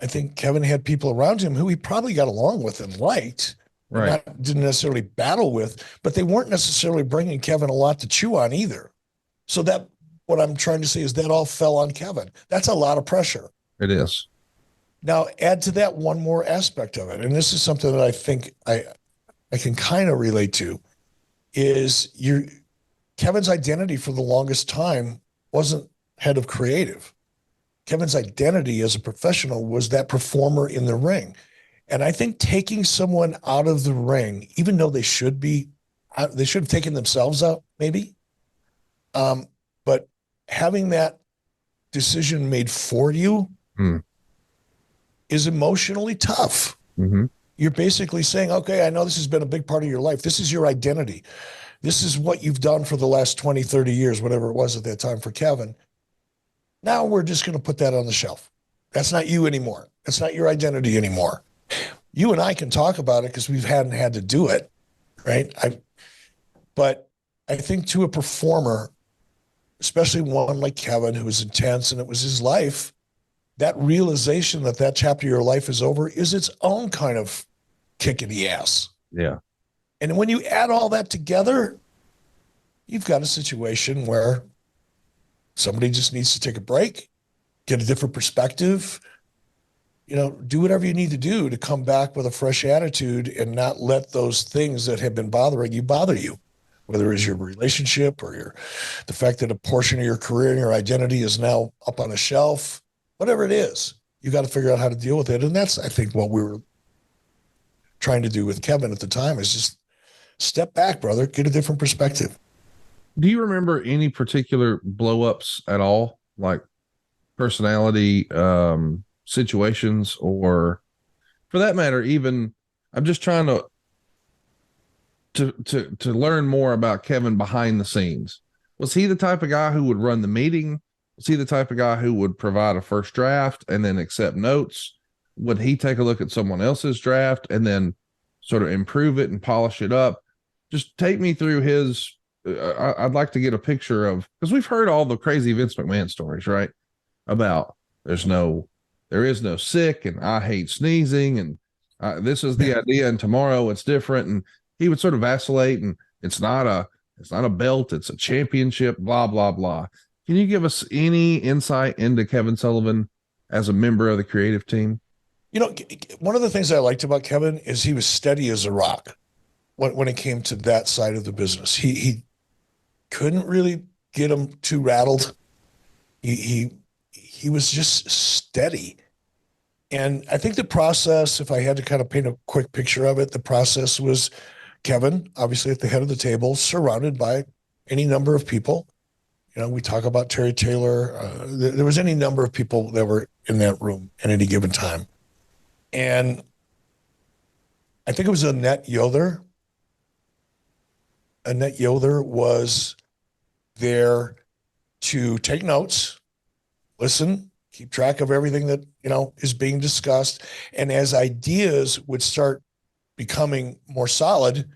I think Kevin had people around him who he probably got along with and liked, Right. didn't necessarily battle with, but they weren't necessarily bringing Kevin a lot to chew on either. So that, what I'm trying to say is that all fell on Kevin. That's a lot of pressure. It is. Now add to that one more aspect of it. And this is something that I think I can kind of relate to, is Kevin's identity for the longest time wasn't head of creative. Kevin's identity as a professional was that performer in the ring. And I think taking someone out of the ring, even though they should have taken themselves out, maybe. But having that decision made for you is emotionally tough. Mm-hmm. You're basically saying, okay, I know this has been a big part of your life. This is your identity. This is what you've done for the last 20, 30 years, whatever it was at that time for Kevin. Now we're just going to put that on the shelf. That's not you anymore. That's not your identity anymore. You and I can talk about it because we hadn't had to do it, right? But I think to a performer, especially one like Kevin, who was intense and it was his life, that realization that that chapter of your life is over is its own kind of kick in the ass. Yeah. And when you add all that together, you've got a situation where somebody just needs to take a break, get a different perspective, do whatever you need to do to come back with a fresh attitude and not let those things that have been bothering you bother you, whether it's your relationship or the fact that a portion of your career and your identity is now up on a shelf, whatever it is, you got to figure out how to deal with it. And that's, I think, what we were trying to do with Kevin at the time, is just step back, brother, get a different perspective. Do you remember any particular blow-ups at all, like personality situations, or for that matter, even I'm just trying to learn more about Kevin behind the scenes. Was he the type of guy who would run the meeting? Was he the type of guy who would provide a first draft and then accept notes? Would he take a look at someone else's draft and then sort of improve it and polish it up? Just take me through his. I'd like to get a picture of, because we've heard all the crazy Vince McMahon stories, right? About there is no sick, and I hate sneezing, and this is the idea, and tomorrow it's different. And he would sort of vacillate, and it's not a belt, it's a championship, blah, blah, blah. Can you give us any insight into Kevin Sullivan as a member of the creative team? One of the things I liked about Kevin is he was steady as a rock when it came to that side of the business. He couldn't really get him too rattled. He was just steady. And I think the process, if I had to kind of paint a quick picture of it, the process was Kevin, obviously at the head of the table, surrounded by any number of people. We talk about Terry Taylor. There was any number of people that were in that room at any given time. And I think it was Annette Yoder. Annette Yoder was there to take notes, listen, keep track of everything that, is being discussed. And as ideas would start becoming more solid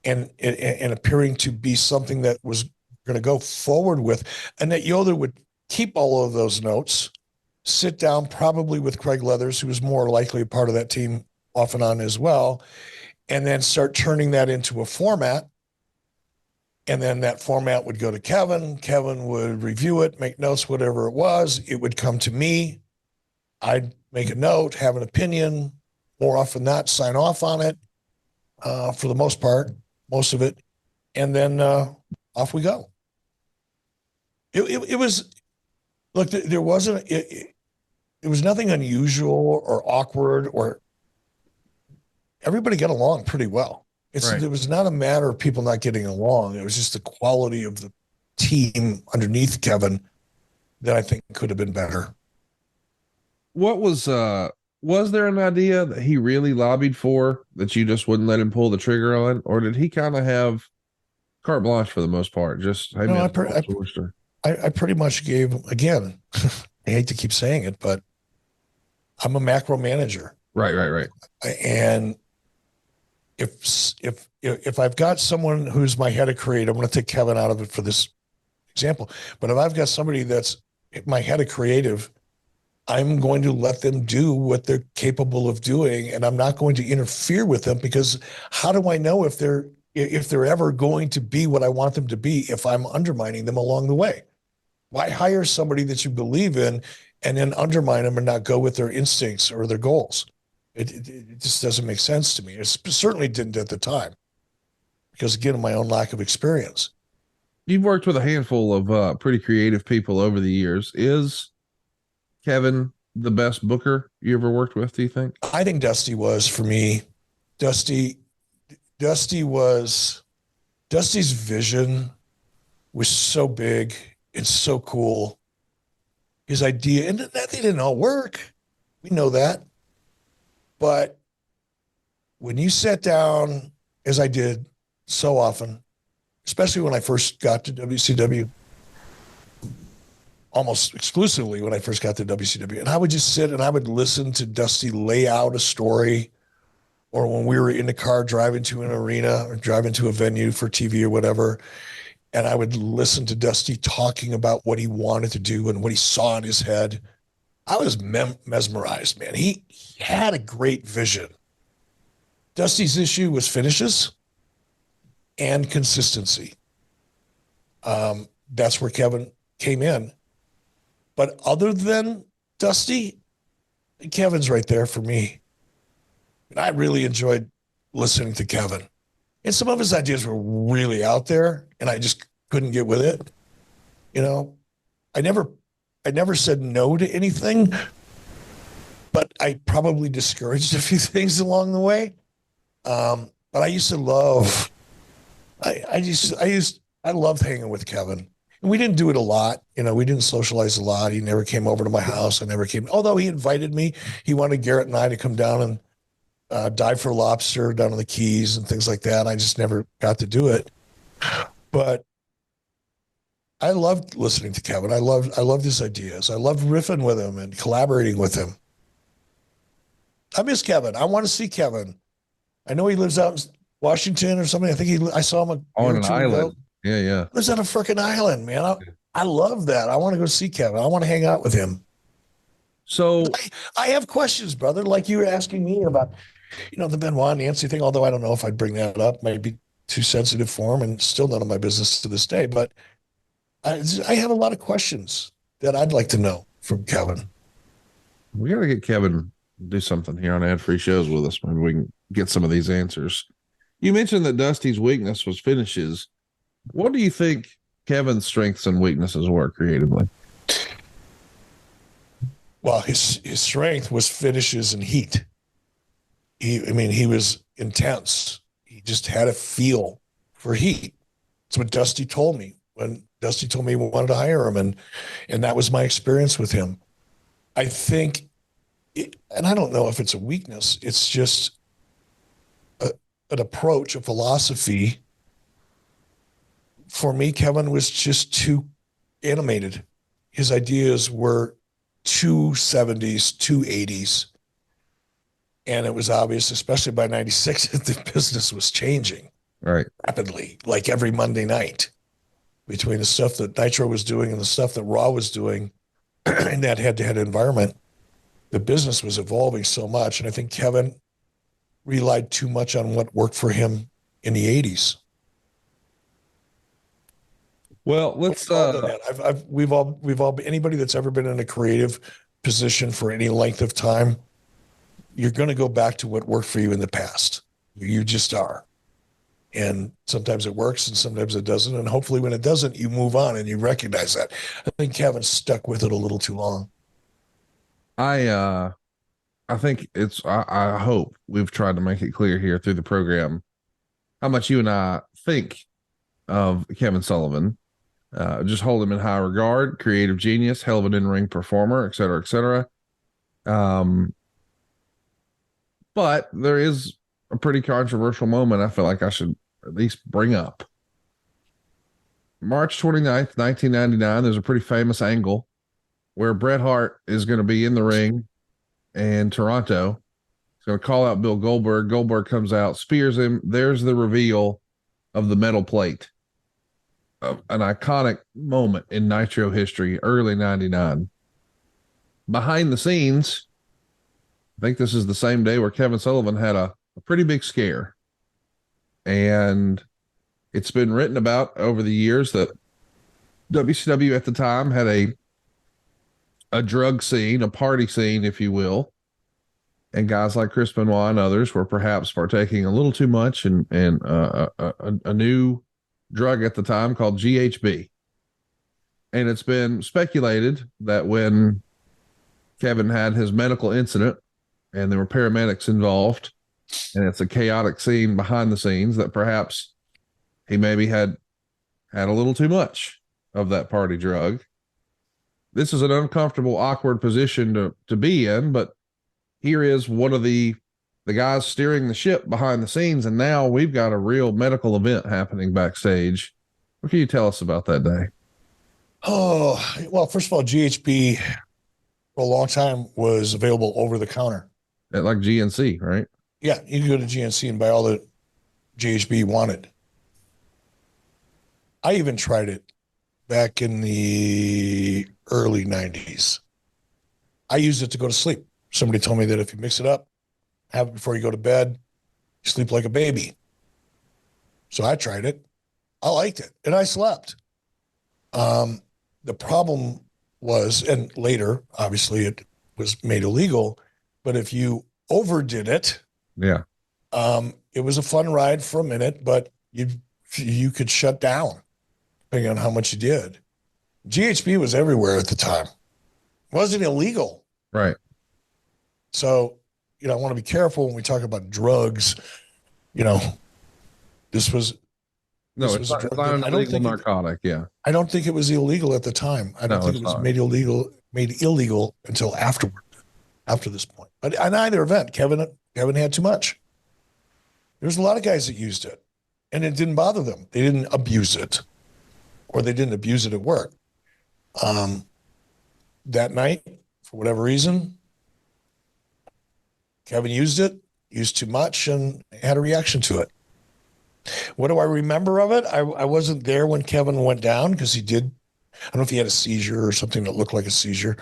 and appearing to be something that was going to go forward with, Annette Yoder would keep all of those notes, sit down probably with Craig Leathers, who was more likely a part of that team off and on as well, and then start turning that into a format. And then that format would go to Kevin. Kevin would review it, make notes, whatever it was. It would come to me. I'd make a note, have an opinion, more often than not, sign off on it for the most part, most of it. And then off we go. It was, look, there wasn't, it was nothing unusual or awkward, or everybody got along pretty well. It was not a matter of people not getting along. It was just the quality of the team underneath Kevin that I think could have been better. What was there an idea that he really lobbied for that you just wouldn't let him pull the trigger on, or did he kind of have carte blanche for the most part? Just hey, No, man, I pretty much gave, again, I hate to keep saying it, but I'm a macro manager. Right. And if I've got someone who's my head of creative, I'm going to take Kevin out of it for this example, but if I've got somebody that's my head of creative, I'm going to let them do what they're capable of doing, and I'm not going to interfere with them, because how do I know if they're ever going to be what I want them to be if I'm undermining them along the way? Why hire somebody that you believe in and then undermine them and not go with their instincts or their goals? It just doesn't make sense to me. It certainly didn't at the time, because, again, of my own lack of experience. You've worked with a handful of pretty creative people over the years. Is Kevin the best booker you ever worked with, do you think? I think Dusty was, for me. Dusty's vision was so big and so cool. His idea, and that they didn't all work. We know that. But when you sat down, as I did so often, especially when I first got to WCW, almost exclusively when I first got to WCW, and I would just sit and I would listen to Dusty lay out a story, or when we were in the car driving to an arena or driving to a venue for TV or whatever, and I would listen to Dusty talking about what he wanted to do and what he saw in his head. I was mesmerized, man. He had a great vision. Dusty's issue was finishes and consistency. That's where Kevin came in. But other than Dusty, Kevin's right there for me. And I really enjoyed listening to Kevin. And some of his ideas were really out there, and I just couldn't get with it. You know, I never said no to anything, but I probably discouraged a few things along the way. But I used to love, I loved hanging with Kevin. And we didn't do it a lot. You know, we didn't socialize a lot. He never came over to my house. I never came, although he invited me. He wanted Garrett and I to come down and dive for lobster down on the Keys and things like that. I just never got to do it. But I loved listening to Kevin. I loved his ideas. I loved riffing with him and collaborating with him. I miss Kevin. I want to see Kevin. I know he lives out in Washington or something. I think I saw him on an island. Yeah. Lives on a freaking island, man. I love that. I want to go see Kevin. I want to hang out with him. So I have questions, brother, like you were asking me about, the Benoit Nancy thing, although I don't know if I'd bring that up. Might be too sensitive for him, and still none of my business to this day. But I have a lot of questions that I'd like to know from Kevin. We got to get Kevin to do something here on ad-free shows with us. Maybe we can get some of these answers. You mentioned that Dusty's weakness was finishes. What do you think Kevin's strengths and weaknesses were creatively? Well, his strength was finishes and heat. He was intense. He just had a feel for heat. That's what Dusty told me when Dusty told me he wanted to hire him, and that was my experience with him. I think, and I don't know if it's a weakness, it's just an approach, a philosophy. For me, Kevin was just too animated. His ideas were too 70s, too 80s. And it was obvious, especially by 96, that the business was changing rapidly, like every Monday night, between the stuff that Nitro was doing and the stuff that Raw was doing in that head-to-head environment. The business was evolving so much. And I think Kevin relied too much on what worked for him in the 80s. Well, let's we've all anybody that's ever been in a creative position for any length of time, you're going to go back to what worked for you in the past. You just are. And sometimes it works and sometimes it doesn't. And hopefully when it doesn't, you move on and you recognize that. I think Kevin stuck with it a little too long. I think I hope we've tried to make it clear here through the program. how much you and I think of Kevin Sullivan. Just hold him in high regard, creative genius, hell of an in-ring performer, et cetera, et cetera. But there is a pretty controversial moment I feel like I should at least bring up. March 29th, 1999, there's a pretty famous angle where Bret Hart is going to be in the ring in Toronto. He's going to call out Bill Goldberg. Goldberg comes out, spears him. There's the reveal of the metal plate. An iconic moment in Nitro history, early 99. Behind the scenes, I think this is the same day where Kevin Sullivan had a pretty big scare. And it's been written about over the years that WCW at the time had a drug scene, a party scene, if you will. And guys like Chris Benoit and others were perhaps partaking a little too much in a new drug at the time called GHB. And it's been speculated that when Kevin had his medical incident and there were paramedics involved, and it's a chaotic scene behind the scenes, that perhaps he maybe had a little too much of that party drug. This is an uncomfortable, awkward position to be in, but here is one of the guys steering the ship behind the scenes, and now we've got a real medical event happening backstage. What can you tell us about that day? Oh, well, first of all, GHB for a long time was available over the counter. At like GNC, right? Yeah, you could go to GNC and buy all the GHB you wanted. I even tried it back in the early 90s. I used it to go to sleep. Somebody told me that if you mix it up, have it before you go to bed, you sleep like a baby. So I tried it. I liked it, and I slept. The problem was, and later, obviously, it was made illegal, but if you overdid it, yeah, it was a fun ride for a minute, but you could shut down depending on how much you did. GHB was everywhere at the time. It wasn't illegal. Right. So, I want to be careful when we talk about drugs. This was it's not an illegal narcotic. Yeah. I don't think it was illegal at the time. I don't think it was made illegal until after this point. But in either event, Kevin had too much. There's a lot of guys that used it, and it didn't bother them. They didn't abuse it, or they didn't abuse it at work. That night, for whatever reason, Kevin used too much, and had a reaction to it. What do I remember of it? I wasn't there when Kevin went down because he did. I don't know if he had a seizure or something that looked like a seizure.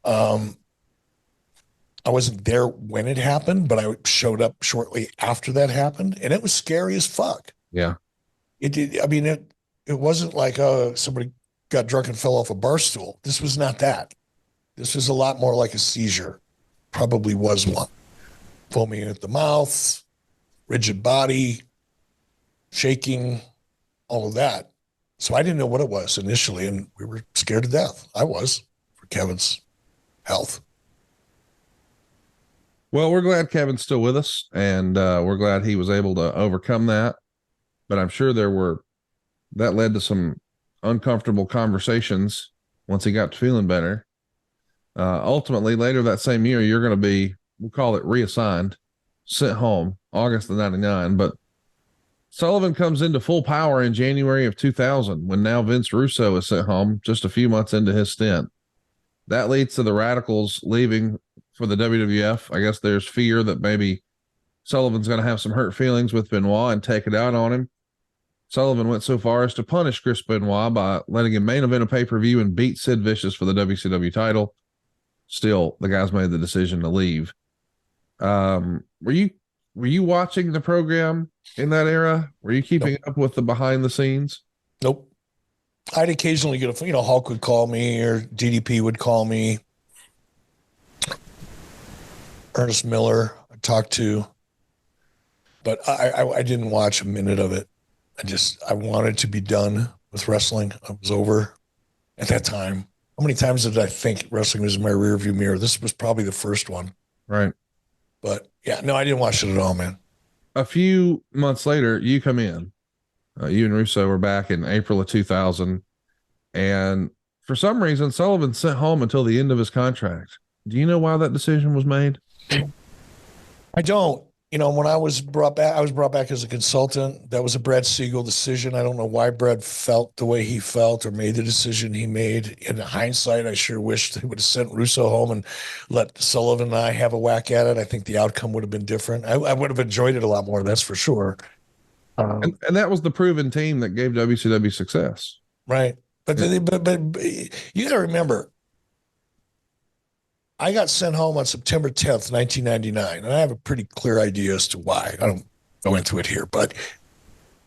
I wasn't there when it happened, but I showed up shortly after that happened, and it was scary as fuck. Yeah. It did. I mean, it wasn't like somebody got drunk and fell off a bar stool. This was not that. This was a lot more like a seizure. Probably was one. Foaming at the mouth, rigid body, shaking, all of that. So I didn't know what it was initially, and we were scared to death. I was, for Kevin's health. Well, we're glad Kevin's still with us, and we're glad he was able to overcome that. But I'm sure that led to some uncomfortable conversations once he got to feeling better. Ultimately, later that same year, you're going to be, we'll call it reassigned, sent home, August of 99. But Sullivan comes into full power in January of 2000, when now Vince Russo is sent home just a few months into his stint. That leads to the Radicals leaving for the WWF. I guess there's fear that maybe Sullivan's going to have some hurt feelings with Benoit and take it out on him. Sullivan went so far as to punish Chris Benoit by letting him main event a pay-per-view and beat Sid Vicious for the WCW title. Still, the guys made the decision to leave. Were you watching the program in that era? Were you keeping up with the behind the scenes? Nope. I'd occasionally get Hulk would call me, or DDP would call me. Ernest Miller I talked to, but I didn't watch a minute of it. I wanted to be done with wrestling. I was over at that time. How many times did I think wrestling was in my rearview mirror? This was probably the first one. Right. But yeah, no, I didn't watch it at all, man. a few months later, you come in. You and Russo were back in April of 2000. And for some reason, Sullivan sent home until the end of his contract. Do you know why that decision was made? I don't. When I was brought back as a consultant. That was a Brad Siegel decision. I don't know why Brad felt the way he felt or made the decision he made. In hindsight, I sure wish they would have sent Russo home and let Sullivan and I have a whack at it. I think the outcome would have been different. I would have enjoyed it a lot more, that's for sure. And that was the proven team that gave WCW success. Right. But you got to remember, I got sent home on September 10th, 1999, and I have a pretty clear idea as to why. I don't go into it here, but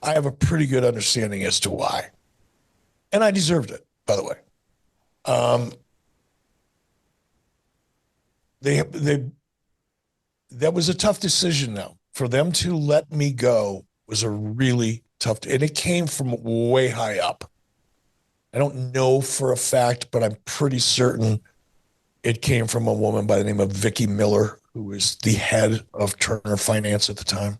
I have a pretty good understanding as to why. And I deserved it, by the way. That was a tough decision now. For them to let me go was a really tough, and it came from way high up. I don't know for a fact, but I'm pretty certain it came from a woman by the name of Vicki Miller, who was the head of Turner Finance at the time.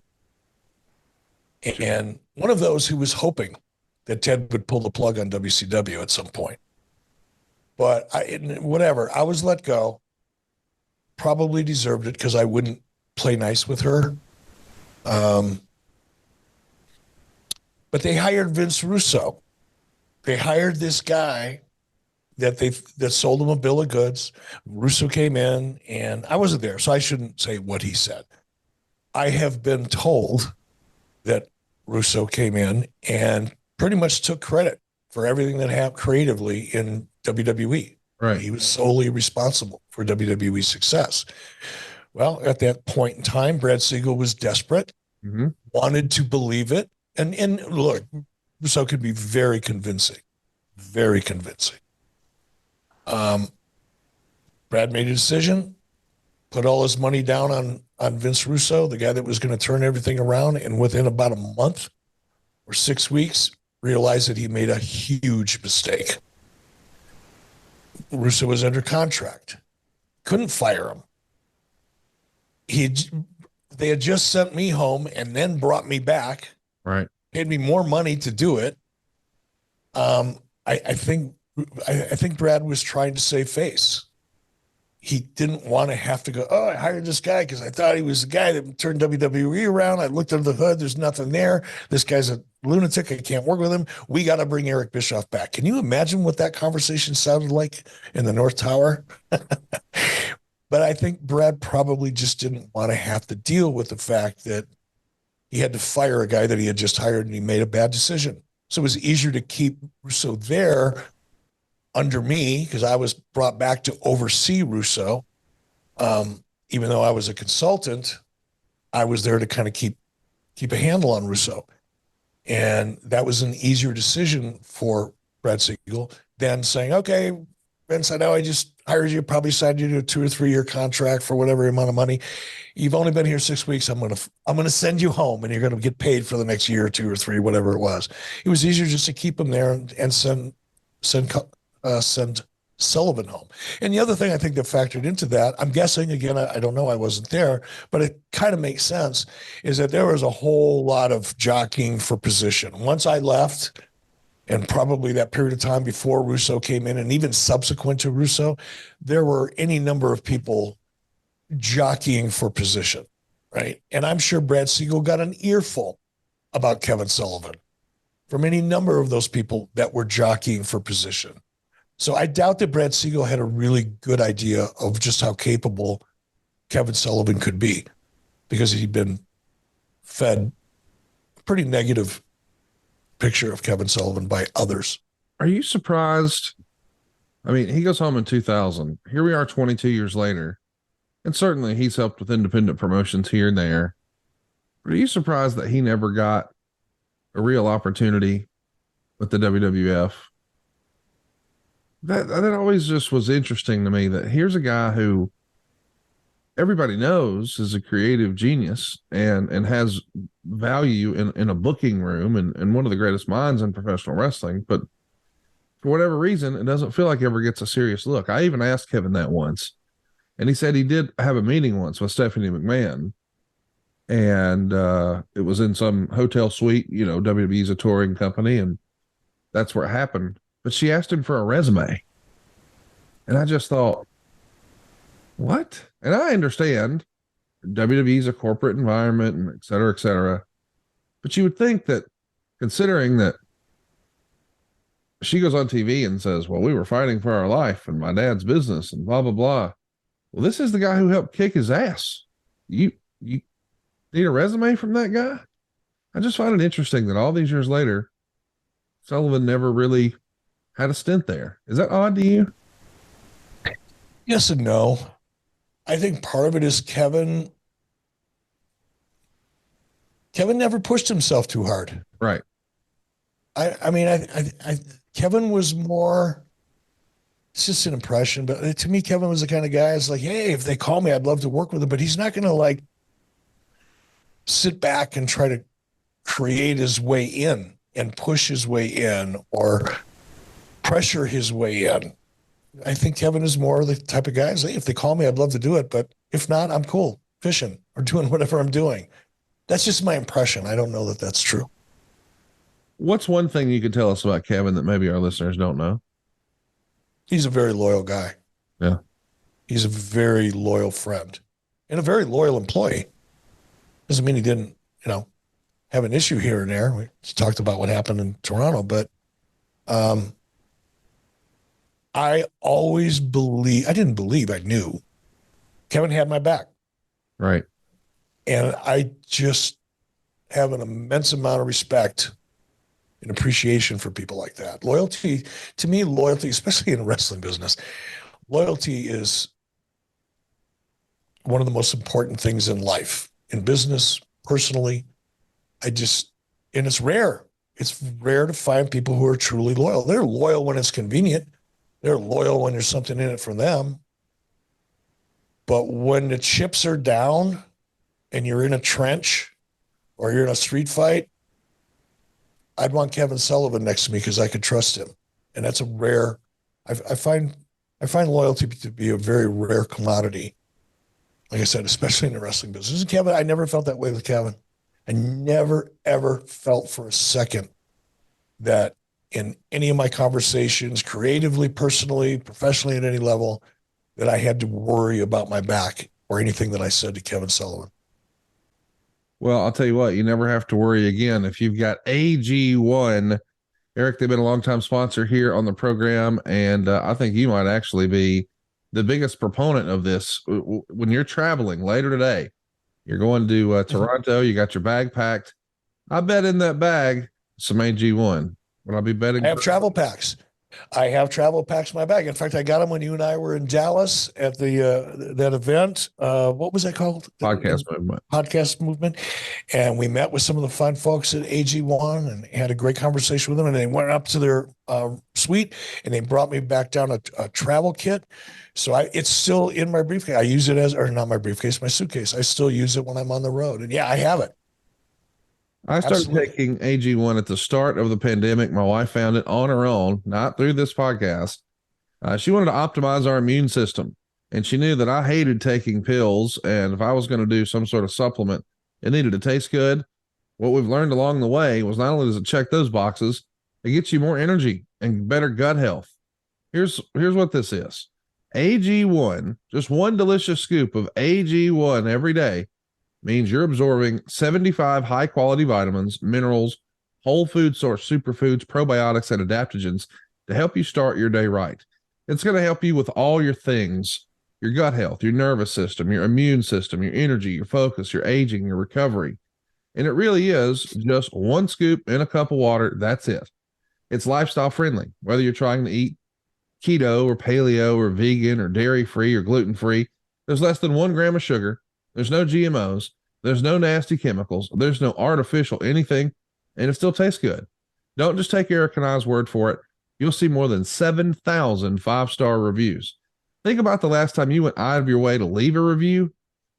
And one of those who was hoping that Ted would pull the plug on WCW at some point. But whatever, I was let go. Probably deserved it because I wouldn't play nice with her. But they hired Vince Russo. They hired this guy that sold him a bill of goods. Russo came in, and I wasn't there, so I shouldn't say what he said. I have been told that Russo came in and pretty much took credit for everything that happened creatively in WWE. Right. He was solely responsible for WWE's success. Well, at that point in time, Brad Siegel was desperate, wanted to believe it. And look, Russo could be very convincing, very convincing. Brad made a decision, put all his money down on Vince Russo, the guy that was going to turn everything around, and within about a month or 6 weeks, realized that he made a huge mistake. Russo was under contract. Couldn't fire him. They had just sent me home and then brought me back. Right. Paid me more money to do it. I think Brad was trying to save face. He didn't want to have to go, I hired this guy because I thought he was the guy that turned WWE around. I looked under the hood. There's nothing there. This guy's a lunatic. I can't work with him. We got to bring Eric Bischoff back. Can you imagine what that conversation sounded like in the North Tower? But I think Brad probably just didn't want to have to deal with the fact that he had to fire a guy that he had just hired and he made a bad decision. So it was easier to keep Russo there under me because I was brought back to oversee Russo. Even though I was a consultant, I was there to kind of keep a handle on Russo. And that was an easier decision for Brad Siegel than saying, okay, Vince, I know I just hired you, probably signed you to a 2 or 3 year contract for whatever amount of money. You've only been here 6 weeks. I'm gonna send you home, and you're gonna get paid for the next year or 2 or 3, whatever it was. It was easier just to keep him there and send Sullivan home. And the other thing I think that factored into that, I'm guessing, again, I don't know, I wasn't there, but it kind of makes sense, is that there was a whole lot of jockeying for position. Once I left, and probably that period of time before Russo came in, and even subsequent to Russo, there were any number of people jockeying for position, right? And I'm sure Brad Siegel got an earful about Kevin Sullivan from any number of those people that were jockeying for position. So I doubt that Brad Siegel had a really good idea of just how capable Kevin Sullivan could be, because he'd been fed a pretty negative picture of Kevin Sullivan by others. Are you surprised? I mean, he goes home in 2000. Here we are 22 years later. And certainly he's helped with independent promotions here and there. But are you surprised that he never got a real opportunity with the WWF? That always just was interesting to me, that here's a guy who everybody knows is a creative genius and has value in a booking room and one of the greatest minds in professional wrestling. But for whatever reason, it doesn't feel like he ever gets a serious look. I even asked Kevin that once, and he said he did have a meeting once with Stephanie McMahon, And it was in some hotel suite. WWE's a touring company, and that's where it happened. But she asked him for a resume. And I just thought, what? And I understand WWE's a corporate environment and et cetera, et cetera. But you would think that, considering that she goes on TV and says, well, we were fighting for our life and my dad's business and blah, blah, blah. Well, this is the guy who helped kick his ass. You need a resume from that guy? I just find it interesting that all these years later, Sullivan never really had a stint there. Is that odd to you? Yes and no. I think part of it is Kevin never pushed himself too hard. Right. I mean, Kevin was more, it's just an impression, but to me, Kevin was the kind of guy that's like, hey, if they call me, I'd love to work with him, but he's not going to like sit back and try to create his way in and push his way in or pressure his way in. I think Kevin is more the type of guy that's like, if they call me, I'd love to do it, but if not, I'm cool fishing or doing whatever I'm doing. That's just my impression. I don't know that that's true. What's one thing you could tell us about Kevin that maybe our listeners don't know? He's a very loyal guy. Yeah. He's a very loyal friend and a very loyal employee. Doesn't mean he didn't, have an issue here and there. We talked about what happened in Toronto, but I knew Kevin had my back. Right. And I just have an immense amount of respect and appreciation for people like that. Loyalty, to me, especially in the wrestling business, loyalty is one of the most important things in life, in business, personally. And it's rare. It's rare to find people who are truly loyal. They're loyal when it's convenient. They're loyal when there's something in it for them. But when the chips are down and you're in a trench or you're in a street fight, I'd want Kevin Sullivan next to me because I could trust him. And that's a rare, I find loyalty to be a very rare commodity. Like I said, especially in the wrestling business. And Kevin, I never felt that way with Kevin. I never, ever felt for a second that in any of my conversations, creatively, personally, professionally, at any level, that I had to worry about my back or anything that I said to Kevin Sullivan. Well, I'll tell you what, you never have to worry again. If you've got AG1, Eric, they've been a longtime sponsor here on the program, and I think you might actually be the biggest proponent of this. When you're traveling later today, you're going to Toronto, you got your bag packed. I bet in that bag, some AG1. Would I be betting? I have travel packs. I have travel packs in my bag. In fact, I got them when you and I were in Dallas at the that event. What was that called? Podcast movement. And we met with some of the fun folks at AG1 and had a great conversation with them. And they went up to their suite and they brought me back down a travel kit. So it's still in my briefcase. I use it not my briefcase, my suitcase. I still use it when I'm on the road. And yeah, I have it. I started taking AG1 at the start of the pandemic. My wife found it on her own, not through this podcast. She wanted to optimize our immune system, and she knew that I hated taking pills. And if I was going to do some sort of supplement, it needed to taste good. What we've learned along the way was not only does it check those boxes, it gets you more energy and better gut health. Here's what this is. AG1, just one delicious scoop of AG1 every day, means you're absorbing 75 high-quality vitamins, minerals, whole food source superfoods, probiotics, and adaptogens to help you start your day right. It's going to help you with all your things, your gut health, your nervous system, your immune system, your energy, your focus, your aging, your recovery. And it really is just one scoop in a cup of water. That's it. It's lifestyle friendly, whether you're trying to eat keto or paleo or vegan or dairy-free or gluten-free. There's less than 1 gram of sugar. There's no GMOs. There's no nasty chemicals. There's no artificial anything, and it still tastes good. Don't just take Eric and I's word for it. You'll see more than 7,000 5-star reviews. Think about the last time you went out of your way to leave a review.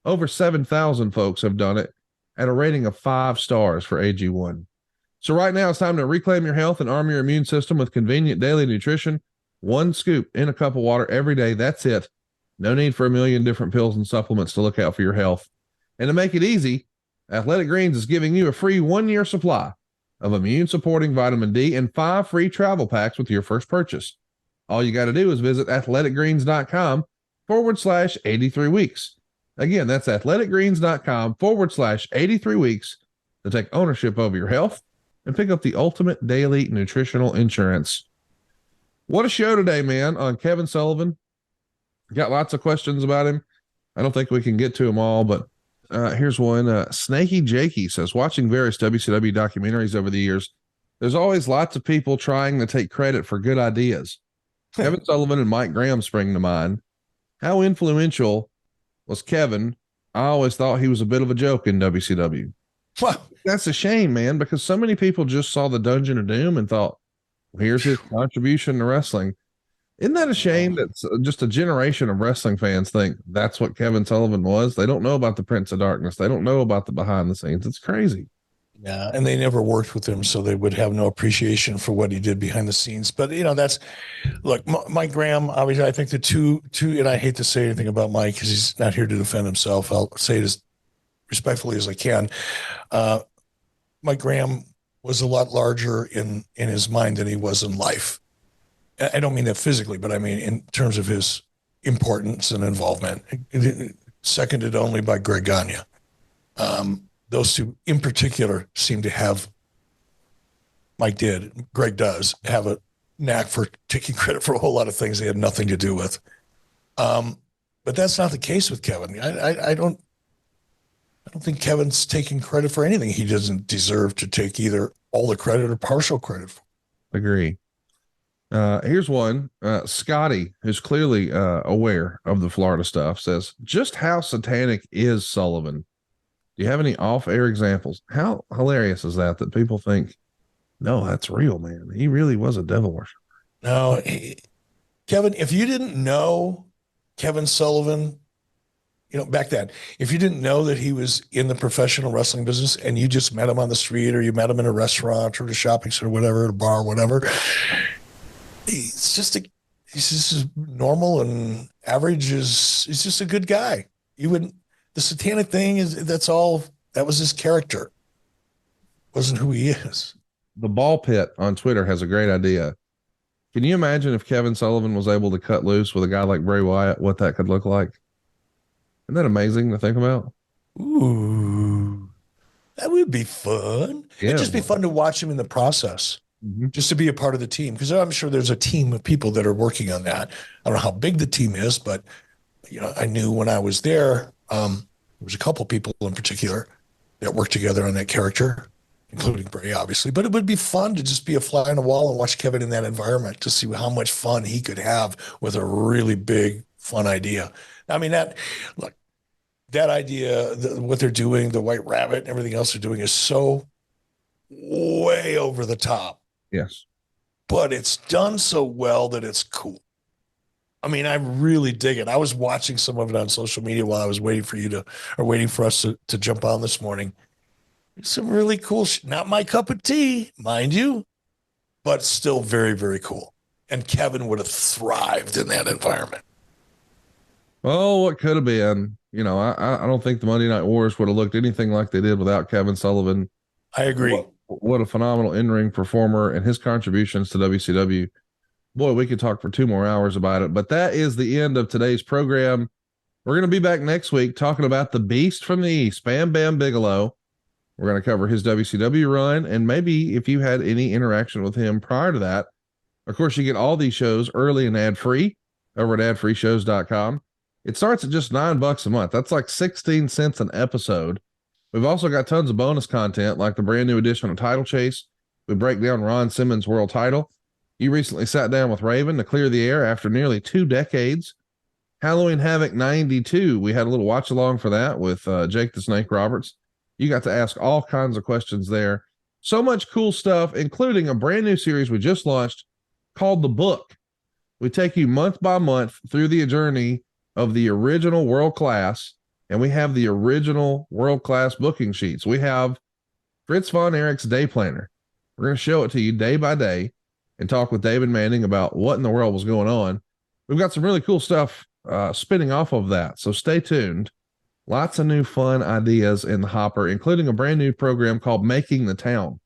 Over 7,000 folks have done it at a rating of 5 stars for AG1. So right now it's time to reclaim your health and arm your immune system with convenient daily nutrition. 1 scoop in a cup of water every day. That's it. No need for a million different pills and supplements to look out for your health. And to make it easy, Athletic Greens is giving you a free 1-year supply of immune-supporting vitamin D and 5 free travel packs with your first purchase. All you got to do is visit athleticgreens.com/83 weeks. Again, that's athleticgreens.com/83 weeks to take ownership over your health and pick up the ultimate daily nutritional insurance. What a show today, man, on Kevin Sullivan. Got lots of questions about him. I don't think we can get to them all, but here's one. Snaky Jakey says, watching various WCW documentaries over the years, there's always lots of people trying to take credit for good ideas. Kevin Sullivan and Mike Graham spring to mind. How influential was Kevin? I always thought he was a bit of a joke in WCW. That's a shame, man, because so many people just saw the Dungeon of Doom and thought, well, here's his contribution to wrestling. Isn't that a shame that just a generation of wrestling fans think that's what Kevin Sullivan was? They don't know about the Prince of Darkness. They don't know about the behind the scenes. It's crazy. Yeah, and they never worked with him, so they would have no appreciation for what he did behind the scenes. But, look, Mike Graham, obviously, I think the two, and I hate to say anything about Mike because he's not here to defend himself. I'll say it as respectfully as I can. Mike Graham was a lot larger in his mind than he was in life. I don't mean that physically, but I mean in terms of his importance and involvement, seconded only by Greg Gagne. Those two in particular seem to have, Greg does have a knack for taking credit for a whole lot of things they had nothing to do with. But that's not the case with Kevin. I don't think Kevin's taking credit for anything he doesn't deserve to take either all the credit or partial credit for. Agree. Here's one. Scotty, who's clearly aware of the Florida stuff, says, just how satanic is Sullivan? Do you have any off-air examples? How hilarious is that people think, no, that's real, man. He really was a devil worshiper. No, Kevin, if you didn't know Kevin Sullivan, back then, if you didn't know that he was in the professional wrestling business and you just met him on the street or you met him in a restaurant or the shopping center, whatever, a bar, whatever, he's just normal and average. He's just a good guy. The satanic thing that was his character. Wasn't who he is. The Ball Pit on Twitter has a great idea. Can you imagine if Kevin Sullivan was able to cut loose with a guy like Bray Wyatt, what that could look like? Isn't that amazing to think about? Ooh, that would be fun. Yeah, It'd just be fun to watch him in the process, just to be a part of the team. Because I'm sure there's a team of people that are working on that. I don't know how big the team is, but I knew when I was there, there was a couple people in particular that worked together on that character, including Bray, obviously. But it would be fun to just be a fly on the wall and watch Kevin in that environment to see how much fun he could have with a really big, fun idea. I mean, that idea, what they're doing, the White Rabbit and everything else they're doing is so way over the top. Yes. But it's done so well that it's cool. I mean, I really dig it. I was watching some of it on social media while I was waiting for us to jump on this morning. Some really cool not my cup of tea, mind you, but still very, very cool. And Kevin would have thrived in that environment. Oh, what could have been. I don't think the Monday Night Wars would have looked anything like they did without Kevin Sullivan. I agree. What a phenomenal in-ring performer, and his contributions to WCW. Boy, we could talk for 2 more hours about it, but that is the end of today's program. We're going to be back next week talking about the Beast from the East, Bam Bam Bigelow. We're going to cover his WCW run, and maybe if you had any interaction with him prior to that. Of course, you get all these shows early and ad-free over at adfreeshows.com. It starts at just $9 a month. That's like 16 cents an episode. We've also got tons of bonus content, like the brand new edition of Title Chase. We break down Ron Simmons' world title. You recently sat down with Raven to clear the air after nearly 2 decades. Halloween Havoc 92. We had a little watch along for that with Jake the Snake Roberts. You got to ask all kinds of questions there. So much cool stuff, including a brand new series we just launched called The Book. We take you month by month through the journey of the original World Class, and we have the original World Class booking sheets. We have Fritz Von Erich's Day Planner. We're going to show it to you day by day and talk with David Manning about what in the world was going on. We've got some really cool stuff spinning off of that, so stay tuned. Lots of new fun ideas in the hopper, including a brand new program called Making the Town.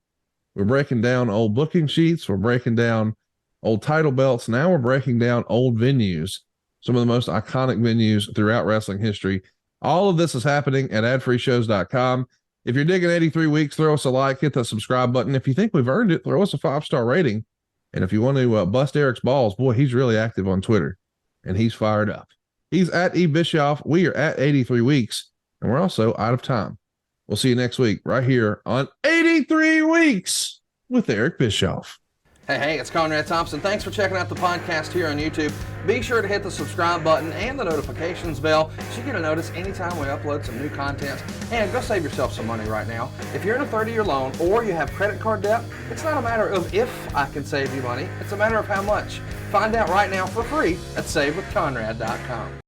We're breaking down old booking sheets. We're breaking down old title belts. Now we're breaking down old venues, some of the most iconic venues throughout wrestling history. All of this is happening at adfreeshows.com. If you're digging 83 weeks, throw us a like, hit that subscribe button. If you think we've earned it, throw us a 5-star rating. And if you want to bust Eric's balls, boy, he's really active on Twitter and he's fired up. He's at E. Bischoff. We are at 83 weeks and we're also out of time. We'll see you next week right here on 83 Weeks with Eric Bischoff. Hey, it's Conrad Thompson. Thanks for checking out the podcast here on YouTube. Be sure to hit the subscribe button and the notifications bell so you get a notice anytime we upload some new content. And go save yourself some money right now. If you're in a 30-year loan or you have credit card debt, it's not a matter of if I can save you money. It's a matter of how much. Find out right now for free at SaveWithConrad.com.